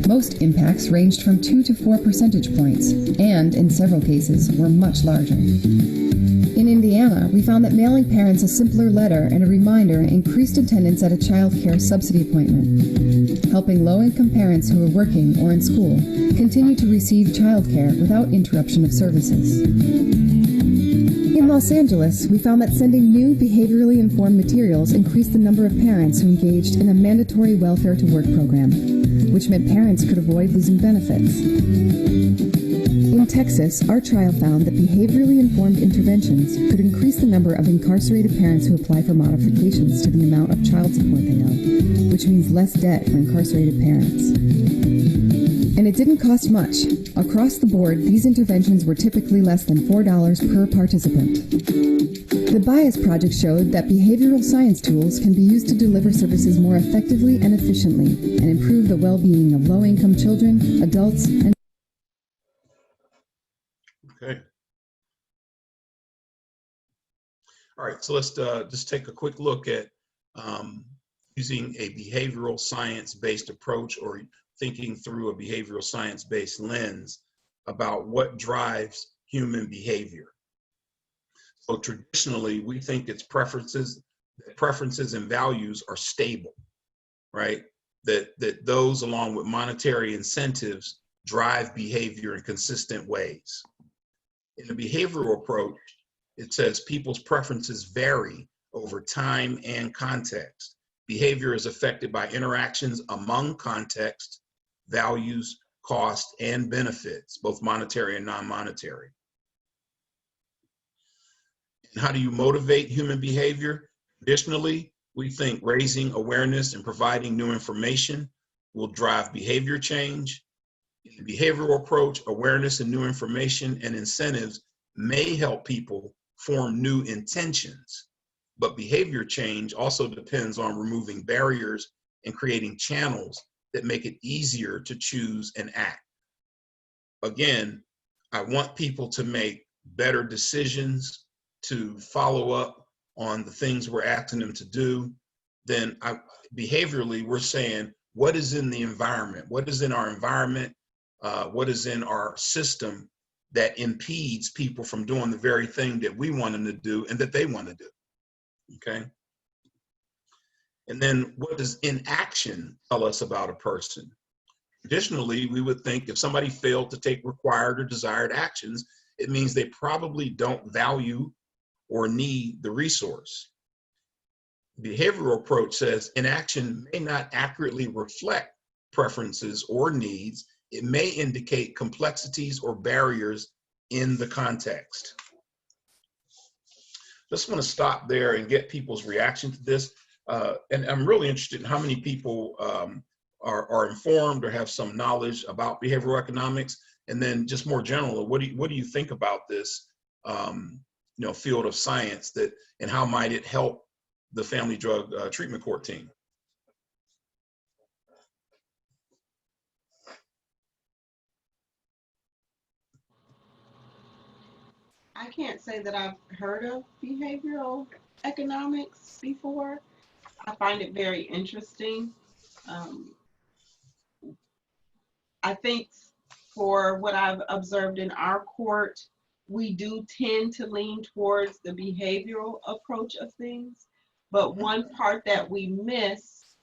Most impacts ranged from 2 to 4 percentage points, and in several cases were much larger. In Indiana, we found that mailing parents a simpler letter and a reminder increased attendance at a child care subsidy appointment, helping low-income parents who are working or in school continue to receive child care without interruption of services. In Los Angeles, we found that sending new behaviorally informed materials increased the number of parents who engaged in a mandatory welfare to work program, which meant parents could avoid losing benefits. In Texas, our trial found that behaviorally informed interventions could increase the number of incarcerated parents who apply for modifications to the amount of child support they owe, which means less debt for incarcerated parents. And it didn't cost much. Across the board, these interventions were typically less than $4 per participant. The BIAS project showed that behavioral science tools can be used to deliver services more effectively and efficiently and improve the well-being of low-income children, adults, and Okay. All right, so let's just take a quick look at using a behavioral science-based approach or thinking through a behavioral science-based lens about what drives human behavior. So traditionally, we think it's preferences and values are stable, right? That those along with monetary incentives drive behavior in consistent ways. In the behavioral approach, it says people's preferences vary over time and context. Behavior is affected by interactions among context, values, cost, and benefits, both monetary and non-monetary. And how do you motivate human behavior? Traditionally, we think raising awareness and providing new information will drive behavior change. In the behavioral approach, awareness and new information and incentives may help people form new intentions, but behavior change also depends on removing barriers and creating channels that make it easier to choose and act. Again, I want people to make better decisions, to follow up on the things we're asking them to do. Then behaviorally, we're saying, what is in the environment? What is in our environment? What is in our system that impedes people from doing the very thing that we want them to do and that they want to do, okay? And then what does inaction tell us about a person? Traditionally, we would think if somebody failed to take required or desired actions, it means they probably don't value or need the resource. Behavioral approach says inaction may not accurately reflect preferences or needs. It may indicate complexities or barriers in the context. Just want to stop there and get people's reaction to this. And I'm really interested in how many people are informed or have some knowledge about behavioral economics. And then just more general, what do you think about this field of science and how might it help the Family Drug Treatment Court team? I can't say that I've heard of behavioral economics before. I find it very interesting. Um, I think for what I've observed in our court, we do tend to lean towards the behavioral approach of things. But one part that we miss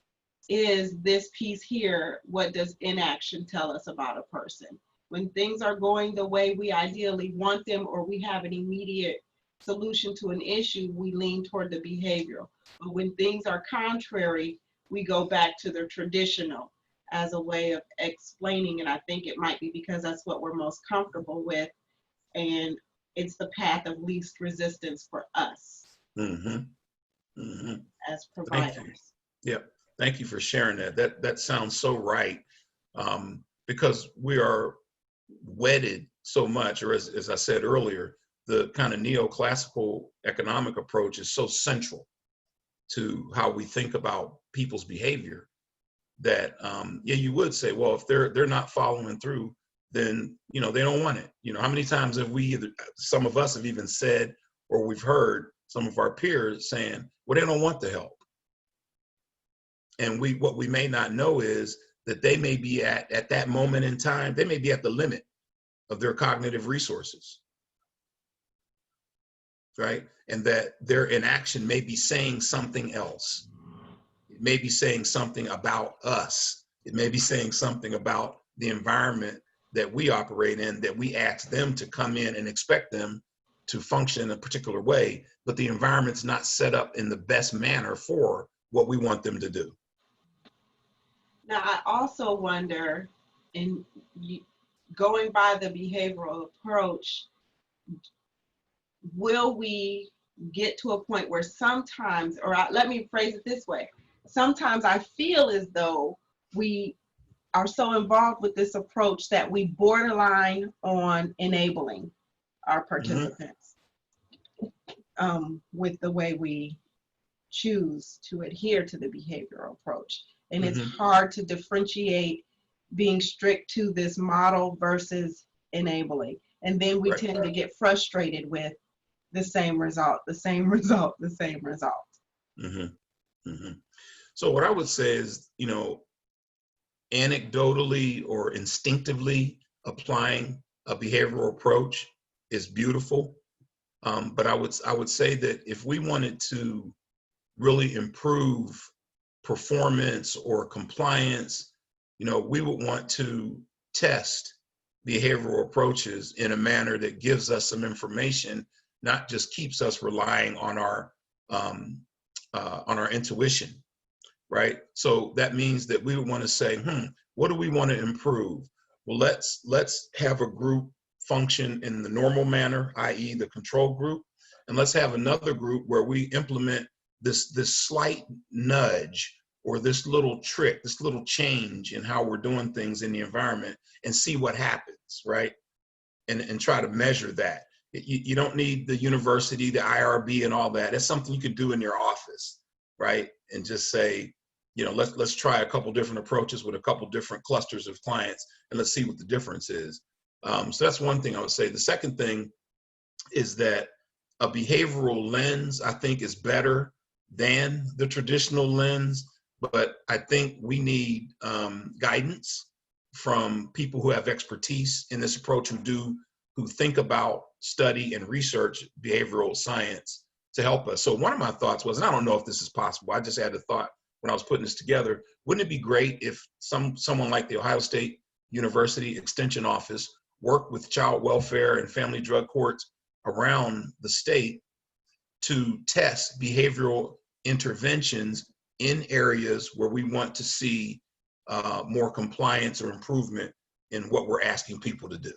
is this piece here. What does inaction tell us about a person? When things are going the way we ideally want them, or we have an immediate solution to an issue, we lean toward the behavioral. But when things are contrary, we go back to the traditional as a way of explaining. And I think it might be because that's what we're most comfortable with. And it's the path of least resistance for us Mm-hmm. Mm-hmm. as Thank you. providers. Yep. Thank you for sharing that. That sounds so right. Because we are wedded so much, or as I said earlier, the kind of neoclassical economic approach is so central to how we think about people's behavior that, yeah, you would say, well, if they're not following through, then, you know, they don't want it. You know, how many times have we, some of us have even said, or we've heard some of our peers saying, well, they don't want the help. And what we may not know is that they may be at that moment in time, they may be at the limit of their cognitive resources, right? And that their inaction may be saying something else. It may be saying something about us. It may be saying something about the environment that we operate in, that we ask them to come in and expect them to function in a particular way, but the environment's not set up in the best manner for what we want them to do. Now, I also wonder, in going by the behavioral approach, will we get to a point where sometimes, or let me phrase it this way, sometimes I feel as though we are so involved with this approach that we borderline on enabling our participants with the way we choose to adhere to the behavioral approach. And it's hard to differentiate being strict to this model versus enabling. And then we tend to get frustrated with the same result, the same result, the same result. So what I would say is, you know, anecdotally or instinctively applying a behavioral approach is beautiful. But I would say that if we wanted to really improve performance or compliance, you know, we would want to test behavioral approaches in a manner that gives us some information, not just keeps us relying on our intuition, right? So that means that we would want to say, what do we want to improve? Well, let's have a group function in the normal manner, i.e. the control group, and let's have another group where we implement this slight nudge or this little trick, this little change in how we're doing things in the environment and see what happens, right? And try to measure that. You don't need the university, the IRB and all that. That's something you could do in your office, right? And just say, you know, let's try a couple different approaches with a couple different clusters of clients and let's see what the difference is. So that's one thing I would say. The second thing is that a behavioral lens, I think, is better than the traditional lens, but I think we need guidance from people who have expertise in this approach, who think about, study, and research behavioral science to help us. So one of my thoughts was, and I don't know if this is possible, I just had a thought when I was putting this together, wouldn't it be great if someone like the Ohio State University Extension Office worked with child welfare and family drug courts around the state to test behavioral interventions in areas where we want to see more compliance or improvement in what we're asking people to do.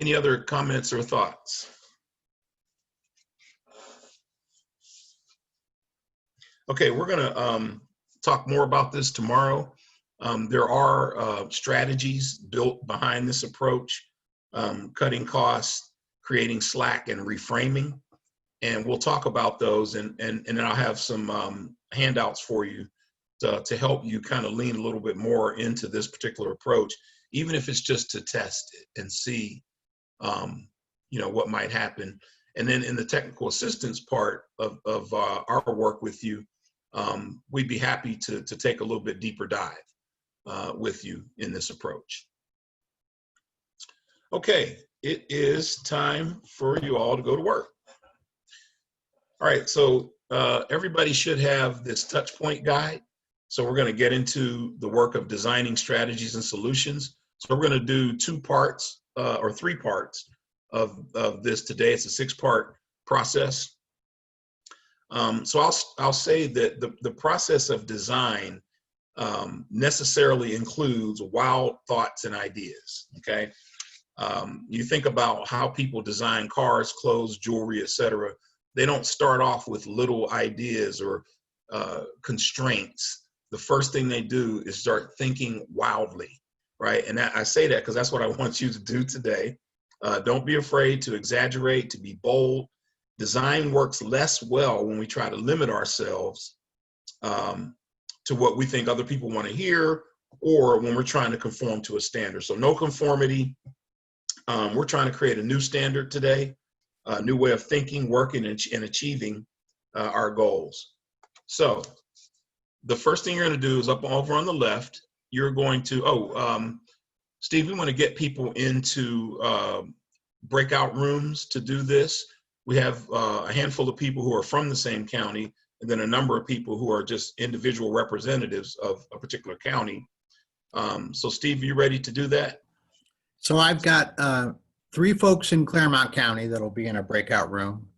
Any other comments or thoughts? Okay, we're gonna talk more about this tomorrow. There are strategies built behind this approach, cutting costs, creating slack, and reframing. And we'll talk about those, and then I'll have some handouts for you to help you kind of lean a little bit more into this particular approach, even if it's just to test it and see, what might happen. And then in the technical assistance part of our work with you, we'd be happy to take a little bit deeper dive with you in this approach. Okay, it is time for you all to go to work. All right, so everybody should have this touch point guide. So we're going to get into the work of designing strategies and solutions. So we're going to do 2 parts or 3 parts of this today. It's a 6-part process. So I'll say that the process of design necessarily includes wild thoughts and ideas. Okay, you think about how people design cars, clothes, jewelry, etc. They don't start off with little ideas or constraints. The first thing they do is start thinking wildly, right? And I say that because that's what I want you to do today. Don't be afraid to exaggerate, to be bold. Design works less well when we try to limit ourselves to what we think other people want to hear, or when we're trying to conform to a standard. So no conformity. We're trying to create a new standard today, a new way of thinking, working, and achieving our goals. So the first thing you're going to do is up over on the left, you're going to, Steve, we want to get people into breakout rooms to do this. We have a handful of people who are from the same county, and then a number of people who are just individual representatives of a particular county. So Steve, are you ready to do that? So I've got 3 folks in Claremont County that'll be in a breakout room,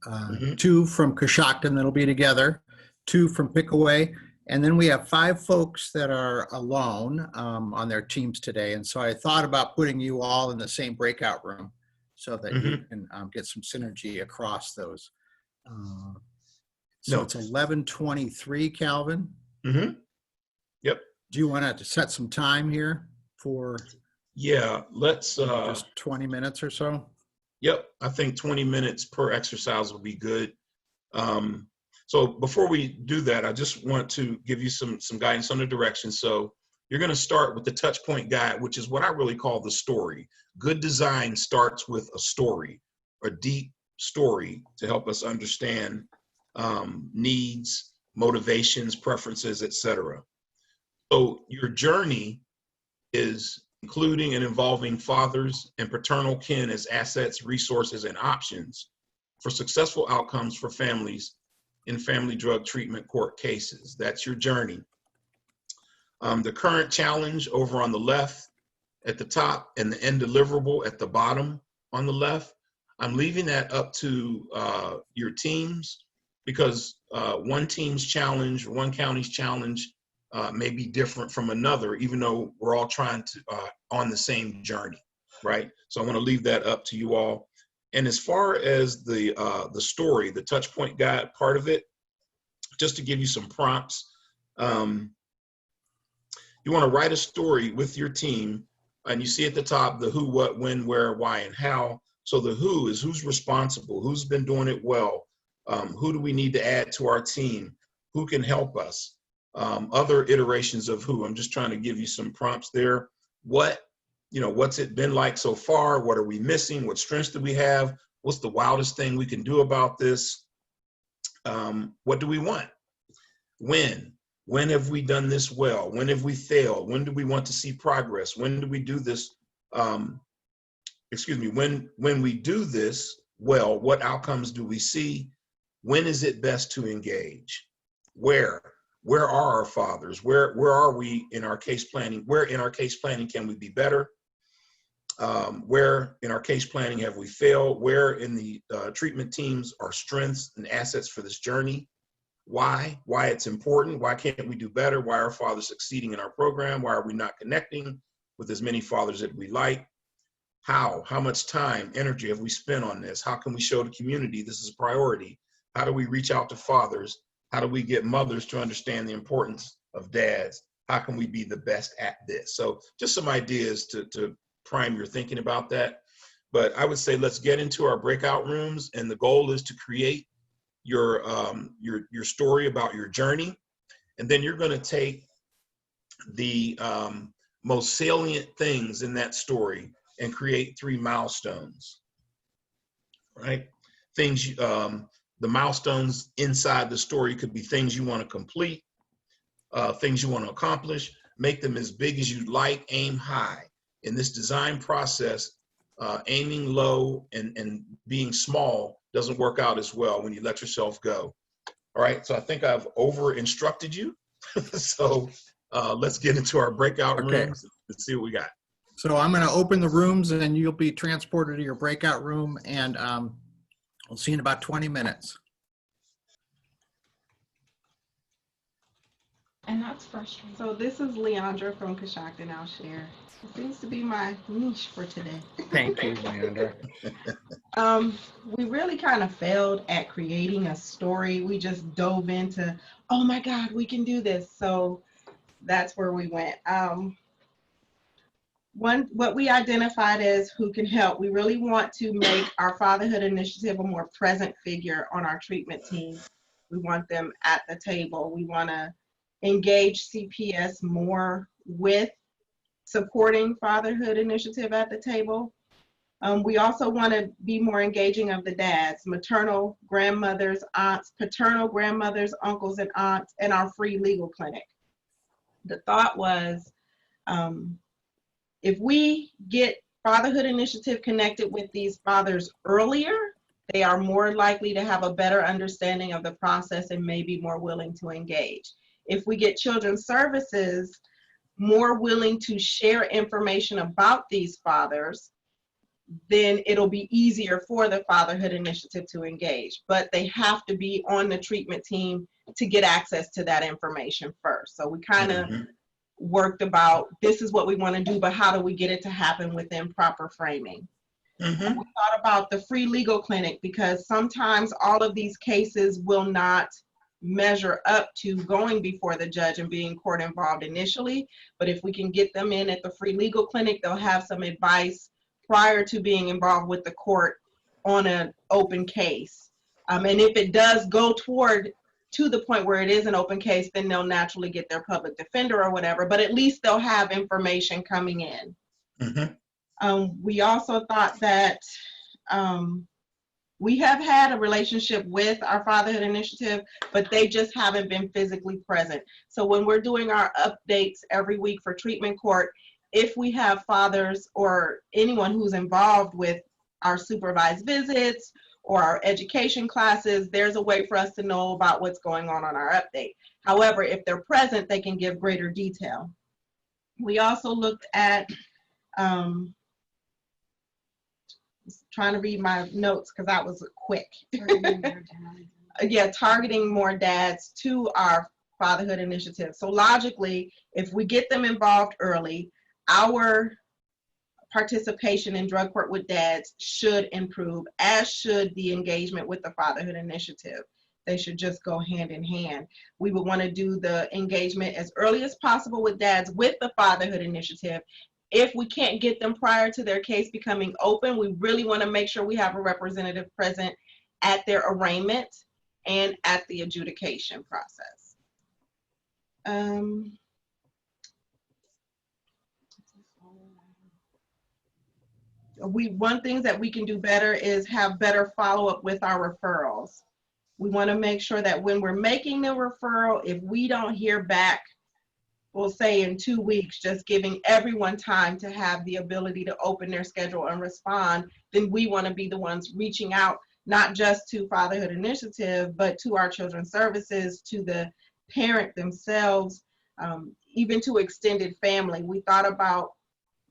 2 from Coshocton that'll be together, 2 from Pickaway, and then we have 5 folks that are alone on their teams today. And so I thought about putting you all in the same breakout room so that you can get some synergy across those. So it's 11:23, Calvin. Yep. Do you want to set some time here for? Yeah, let's just 20 minutes or so. Yep, I think 20 minutes per exercise will be good. So before we do that, I just want to give you some guidance on the direction. So you're going to start with the touch point guide, which is what I really call the story. Good design starts with a story, a deep story, to help us understand needs, motivations, preferences, etc. So your journey is including and involving fathers and paternal kin as assets, resources, and options for successful outcomes for families in family drug treatment court cases. That's your journey. The current challenge over on the left at the top, and the end deliverable at the bottom on the left, I'm leaving that up to your teams, because one team's challenge, one county's challenge may be different from another, even though we're all trying to on the same journey, right? So I want to leave that up to you all. And as far as the story, the touch point guide part of it, just to give you some prompts, you want to write a story with your team, and you see at the top the who, what, when, where, why, and how. So the who is who's responsible, who's been doing it well, who do we need to add to our team, who can help us, other iterations of who. I'm just trying to give you some prompts there. What, what's it been like so far? What are we missing? What strengths do we have? What's the wildest thing we can do about this? What do we want? When have we done this well? When have we failed? When do we want to see progress? When do we do this? When we do this well, what outcomes do we see? When is it best to engage? Where are our fathers? Where are we in our case planning? Where in our case planning can we be better? Where in our case planning have we failed? Where in the treatment teams are strengths and assets for this journey? Why it's important? Why can't we do better? Why are fathers succeeding in our program? Why are we not connecting with as many fathers as we like? How much time, energy have we spent on this? How can we show the community this is a priority? How do we reach out to fathers? How do we get mothers to understand the importance of dads? How can we be the best at this? So just some ideas to prime your thinking about that. But I would say let's get into our breakout rooms, and the goal is to create your story about your journey. And then you're going to take the most salient things in that story and create 3 milestones, right? Things, the milestones inside the story could be things you want to complete, things you want to accomplish. Make them as big as you'd like, aim high. In this design process, aiming low and being small doesn't work out as well when you let yourself go. All right, so I think I've over instructed you. So let's get into our breakout rooms and see what we got. So I'm going to open the rooms and you'll be transported to your breakout room, and we'll see you in about 20 minutes. And that's frustrating. So this is Leandra from Coshocton. I'll share. It seems to be my niche for today. Thank you, Leandra. We really kind of failed at creating a story. We just dove into, oh my God, we can do this. So that's where we went. What we identified as who can help, we really want to make our fatherhood initiative a more present figure on our treatment team. We want them at the table. We want to engage CPS more with supporting fatherhood initiative at the table. We also want to be more engaging of the dads, maternal grandmothers, aunts, paternal grandmothers, uncles and aunts, and our free legal clinic. The thought was, if we get fatherhood initiative connected with these fathers earlier, they are more likely to have a better understanding of the process and may be more willing to engage. If we get children's services more willing to share information about these fathers, then it'll be easier for the fatherhood initiative to engage. But they have to be on the treatment team to get access to that information first. So we kind of worked about, this is what we want to do, but how do we get it to happen within proper framing? We thought about the free legal clinic, because sometimes all of these cases will not measure up to going before the judge and being court involved initially. But if we can get them in at the free legal clinic, they'll have some advice prior to being involved with the court on an open case. And if it does go to the point where it is an open case, then they'll naturally get their public defender or whatever, but at least they'll have information coming in. We also thought that we have had a relationship with our fatherhood initiative, but they just haven't been physically present. So when we're doing our updates every week for treatment court, if we have fathers or anyone who's involved with our supervised visits or our education classes, there's a way for us to know about what's going on our update. However, if they're present, they can give greater detail. We also looked at, trying to read my notes because that was quick. Yeah, targeting more dads to our fatherhood initiative. So logically, if we get them involved early, our participation in drug court with dads should improve, as should the engagement with the fatherhood initiative. They should just go hand in hand. We would want to do the engagement as early as possible with dads with the fatherhood initiative. If we can't get them prior to their case becoming open, we really want to make sure we have a representative present at their arraignment and at the adjudication process. One thing that we can do better is have better follow-up with our referrals. We want to make sure that when we're making the referral, if we don't hear back, we'll say in 2 weeks, just giving everyone time to have the ability to open their schedule and respond, then we want to be the ones reaching out, not just to Fatherhood Initiative, but to our children's services, to the parent themselves, even to extended family. We thought about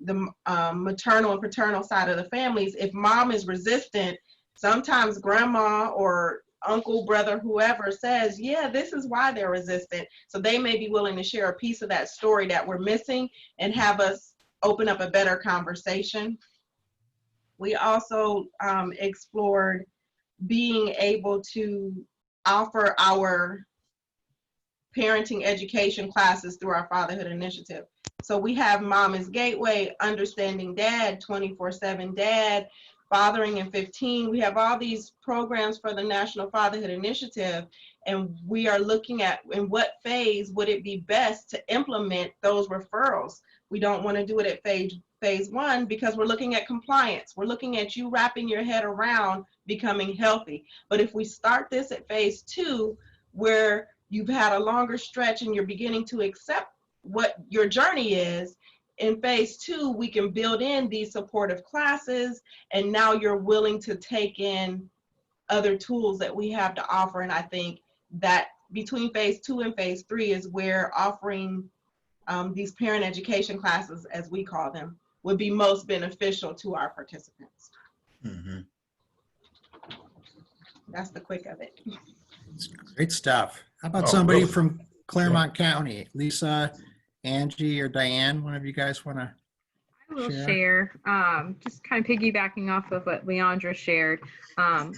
the maternal and paternal side of the families. If mom is resistant, sometimes grandma or uncle, brother, whoever says, yeah, this is why they're resistant. So they may be willing to share a piece of that story that we're missing and have us open up a better conversation. We also explored being able to offer our parenting education classes through our Fatherhood Initiative. So we have Mama's Gateway, Understanding Dad, 24/7 Dad, Fathering in 15. We have all these programs for the National Fatherhood Initiative, and we are looking at in what phase would it be best to implement those referrals. We don't want to do it at phase 1 because we're looking at compliance. We're looking at you wrapping your head around becoming healthy. But if we start this at phase 2, where you've had a longer stretch and you're beginning to accept what your journey is, in phase 2, we can build in these supportive classes, and now you're willing to take in other tools that we have to offer. And I think that between phase 2 and phase 3 is where offering these parent education classes, as we call them, would be most beneficial to our participants. Mm-hmm. That's the quick of it. Great stuff. How about Oh, somebody really? from Claremont County? Lisa, Angie, or Diane, one of you guys want to? I will Share. share, just kind of piggybacking off of what Leandra shared.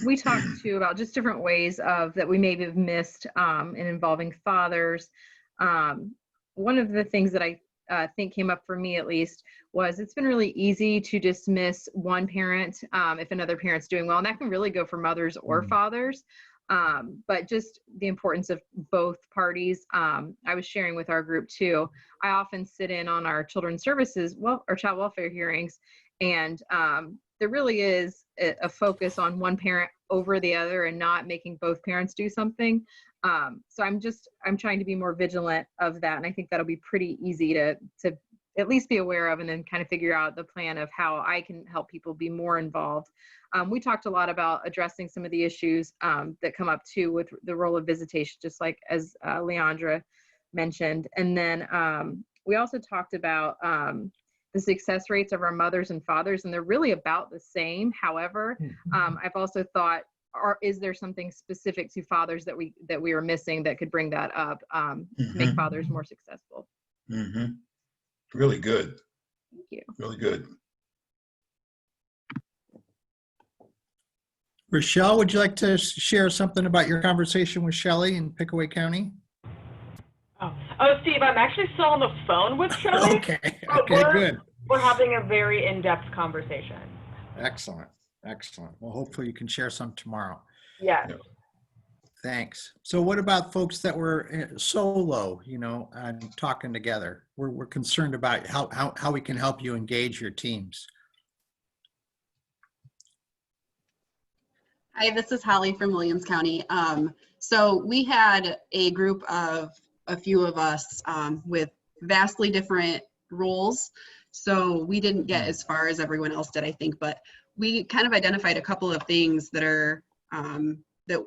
We talked too about just different ways of that we maybe have missed in involving fathers. One of the things that I think came up for me at least was it's been really easy to dismiss one parent if another parent's doing well, and that can really go for mothers or fathers. But just the importance of both parties. I was sharing with our group too. I often sit in on our children's services, or child welfare hearings, and there really is a focus on one parent over the other and not making both parents do something. So I'm trying to be more vigilant of that, and I think that'll be pretty easy to at least be aware of, and then kind of figure out the plan of how I can help people be more involved. We talked a lot about addressing some of the issues that come up too with the role of visitation, just like as Leandra mentioned. And then we also talked about the success rates of our mothers and fathers, and they're really about the same. However, I've also thought, is there something specific to fathers that we are missing that could bring that up to make fathers more successful? Mm-hmm. Really good. Thank you. Really good. Rochelle, would you like to share something about your conversation with Shelley in Pickaway County? Oh, Steve, I'm actually still on the phone with Shelley. Okay, good. We're having a very in-depth conversation. Excellent. Well, hopefully you can share some tomorrow. Yes. Thanks. So what about folks that were solo, and talking together? We're concerned about how we can help you engage your teams. Hi, this is Holly from Williams County. So we had a group of a few of us with vastly different roles. So we didn't get as far as everyone else did, I think, but we kind of identified a couple of things that are that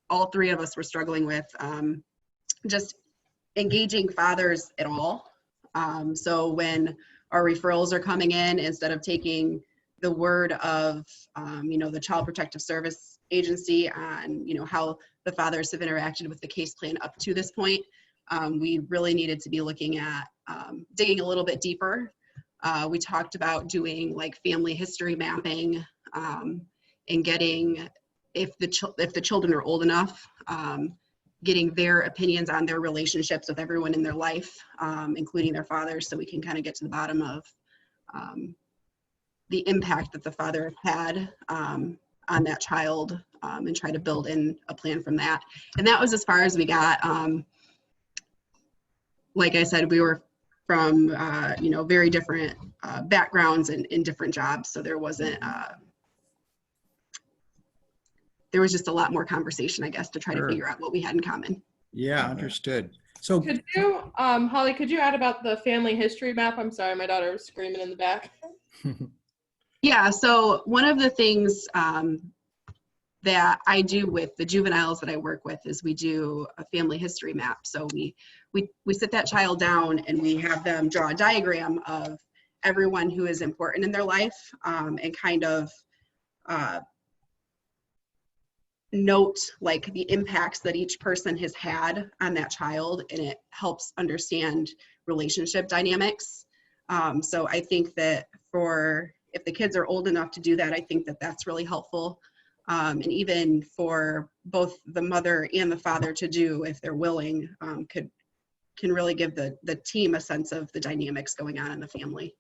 all three of us were struggling with, just engaging fathers at all. So when our referrals are coming in, instead of taking the word of, the Child Protective Service Agency on, how the fathers have interacted with the case plan up to this point, we really needed to be looking at digging a little bit deeper. We talked about doing like family history mapping and getting, if the children are old enough, getting their opinions on their relationships with everyone in their life, including their fathers, so we can kind of get to the bottom of the impact that the father had on that child, and try to build in a plan from that. And that was as far as we got. Like I said, we were from very different backgrounds and in different jobs, so there wasn't there was just a lot more conversation, I guess, to try to figure out what we had in common. Yeah, understood. So could you, Holly, could you add about the family history map? I'm sorry, my daughter was screaming in the back. Yeah, so one of the things that I do with the juveniles that I work with is we do a family history map. So we sit that child down and we have them draw a diagram of everyone who is important in their life, and kind of note like the impacts that each person has had on that child, and it helps understand relationship dynamics. So I think that if the kids are old enough to do that, I think that that's really helpful. And even for both the mother and the father to do, if they're willing, can really give the team a sense of the dynamics going on in the family.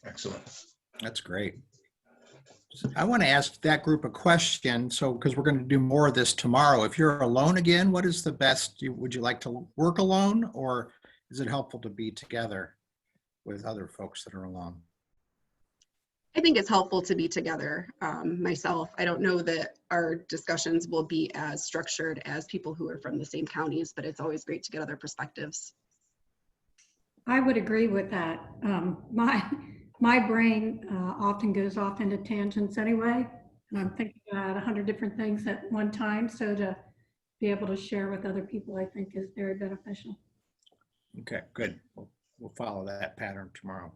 Excellent. That's great. I want to ask that group a question. So, because we're going to do more of this tomorrow. If you're alone again, what is the best? Would you like to work alone, or is it helpful to be together with other folks that are alone? I think it's helpful to be together. Myself, I don't know that our discussions will be as structured as people who are from the same counties, but it's always great to get other perspectives. I would agree with that. My brain often goes off into tangents anyway, and I'm thinking about 100 different things at one time. So to be able to share with other people, I think is very beneficial. Okay, good. We'll follow that pattern tomorrow.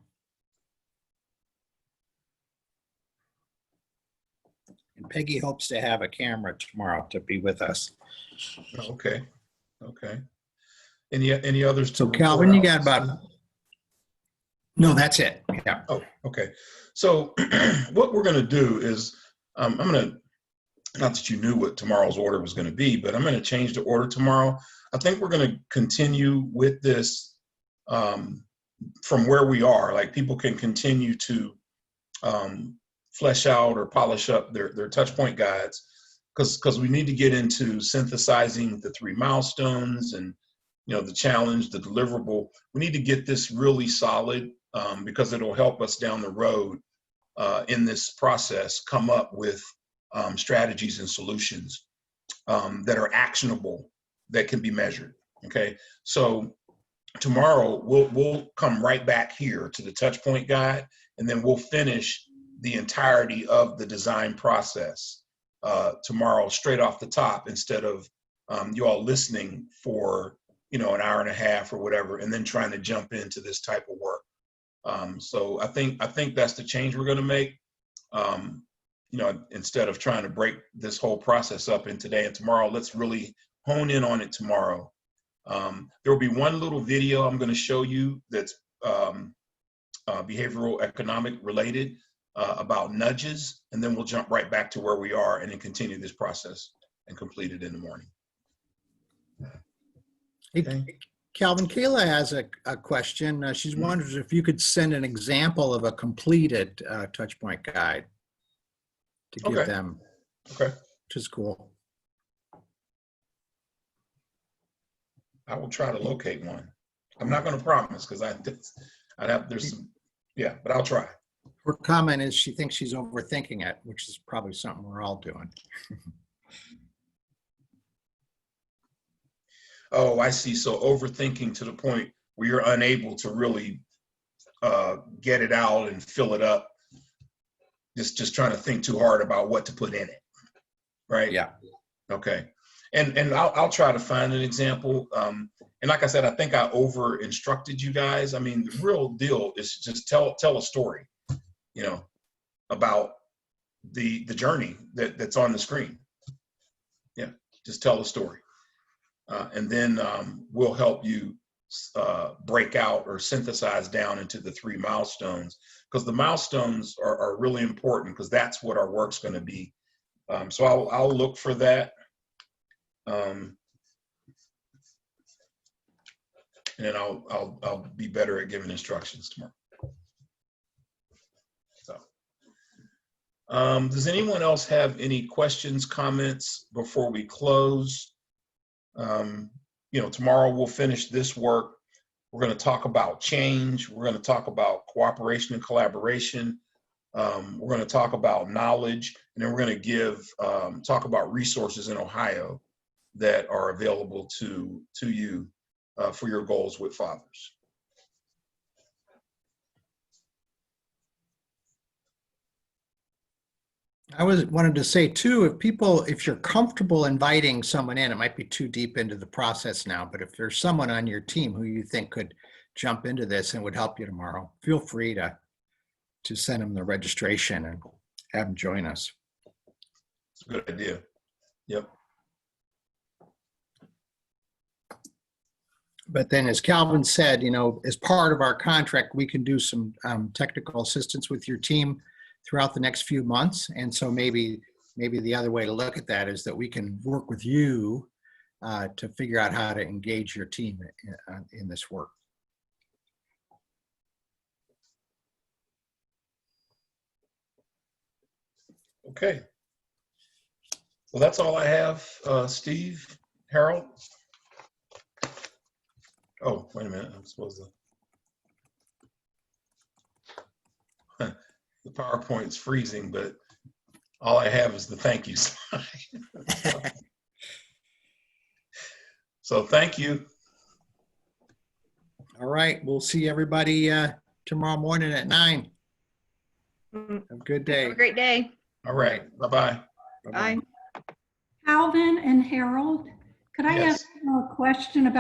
And Peggy hopes to have a camera tomorrow to be with us. Okay. Okay. Any others? So Calvin, you got about, no, that's it. Yeah. Oh, okay. So what we're going to do is I'm going to, not that you knew what tomorrow's order was going to be, but I'm going to change the order tomorrow. I think we're going to continue with this from where we are. Like people can continue to flesh out or polish up their touch point guides because we need to get into synthesizing the 3 milestones and, you know, the challenge, the deliverable. We need to get this really solid because it'll help us down the road in this process come up with strategies and solutions that are actionable, that can be measured. Okay, so tomorrow we'll come right back here to the touch point guide, and then we'll finish the entirety of the design process tomorrow straight off the top, instead of you all listening for, you know, an hour and a half or whatever, and then trying to jump into this type of work. So I think that's the change we're going to make. You know, instead of trying to break this whole process up in today and tomorrow, let's really hone in on it tomorrow. There will be one little video I'm going to show you that's behavioral economic related about nudges, and then we'll jump right back to where we are and then continue this process and complete it in the morning. Hey, Calvin, Kayla has a question. She's wonders if you could send an example of a completed touch point guide to give them. Okay. Which is cool. I will try to locate one. I'm not going to promise because there's some, yeah, but I'll try. Her comment is she thinks she's overthinking it, which is probably something we're all doing. Oh, I see. So overthinking to the point where you're unable to really get it out and fill it up. Just trying to think too hard about what to put in it, right? Yeah. Okay. And I'll try to find an example. And like I said, I think I over instructed you guys. I mean, the real deal is just tell a story, you know, about the journey that's on the screen. Yeah, just tell a story. And then we'll help you break out or synthesize down into the 3 milestones, because the milestones are really important, because that's what our work's going to be. So I'll look for that. And then I'll be better at giving instructions tomorrow. So, does anyone else have any questions, comments before we close? You know, tomorrow we'll finish this work. We're going to talk about change. We're going to talk about cooperation and collaboration. We're going to talk about knowledge, and then we're going to talk about resources in Ohio that are available to you for your goals with fathers. I wanted to say too, if you're comfortable inviting someone in, it might be too deep into the process now, but if there's someone on your team who you think could jump into this and would help you tomorrow, feel free to send them the registration and have them join us. It's a good idea. Yep. But then, as Calvin said, you know, as part of our contract, we can do some technical assistance with your team throughout the next few months. And so maybe the other way to look at that is that we can work with you to figure out how to engage your team in this work. Okay. Well, that's all I have. Steve, Harold? Oh, wait a minute. I'm supposed to. The PowerPoint's freezing, but all I have is the thank you slide. So thank you. All right, we'll see everybody tomorrow morning at 9. Have a good day. Have a great day. All right. Bye-bye. Bye. Calvin and Harold, could I Yes. ask a question about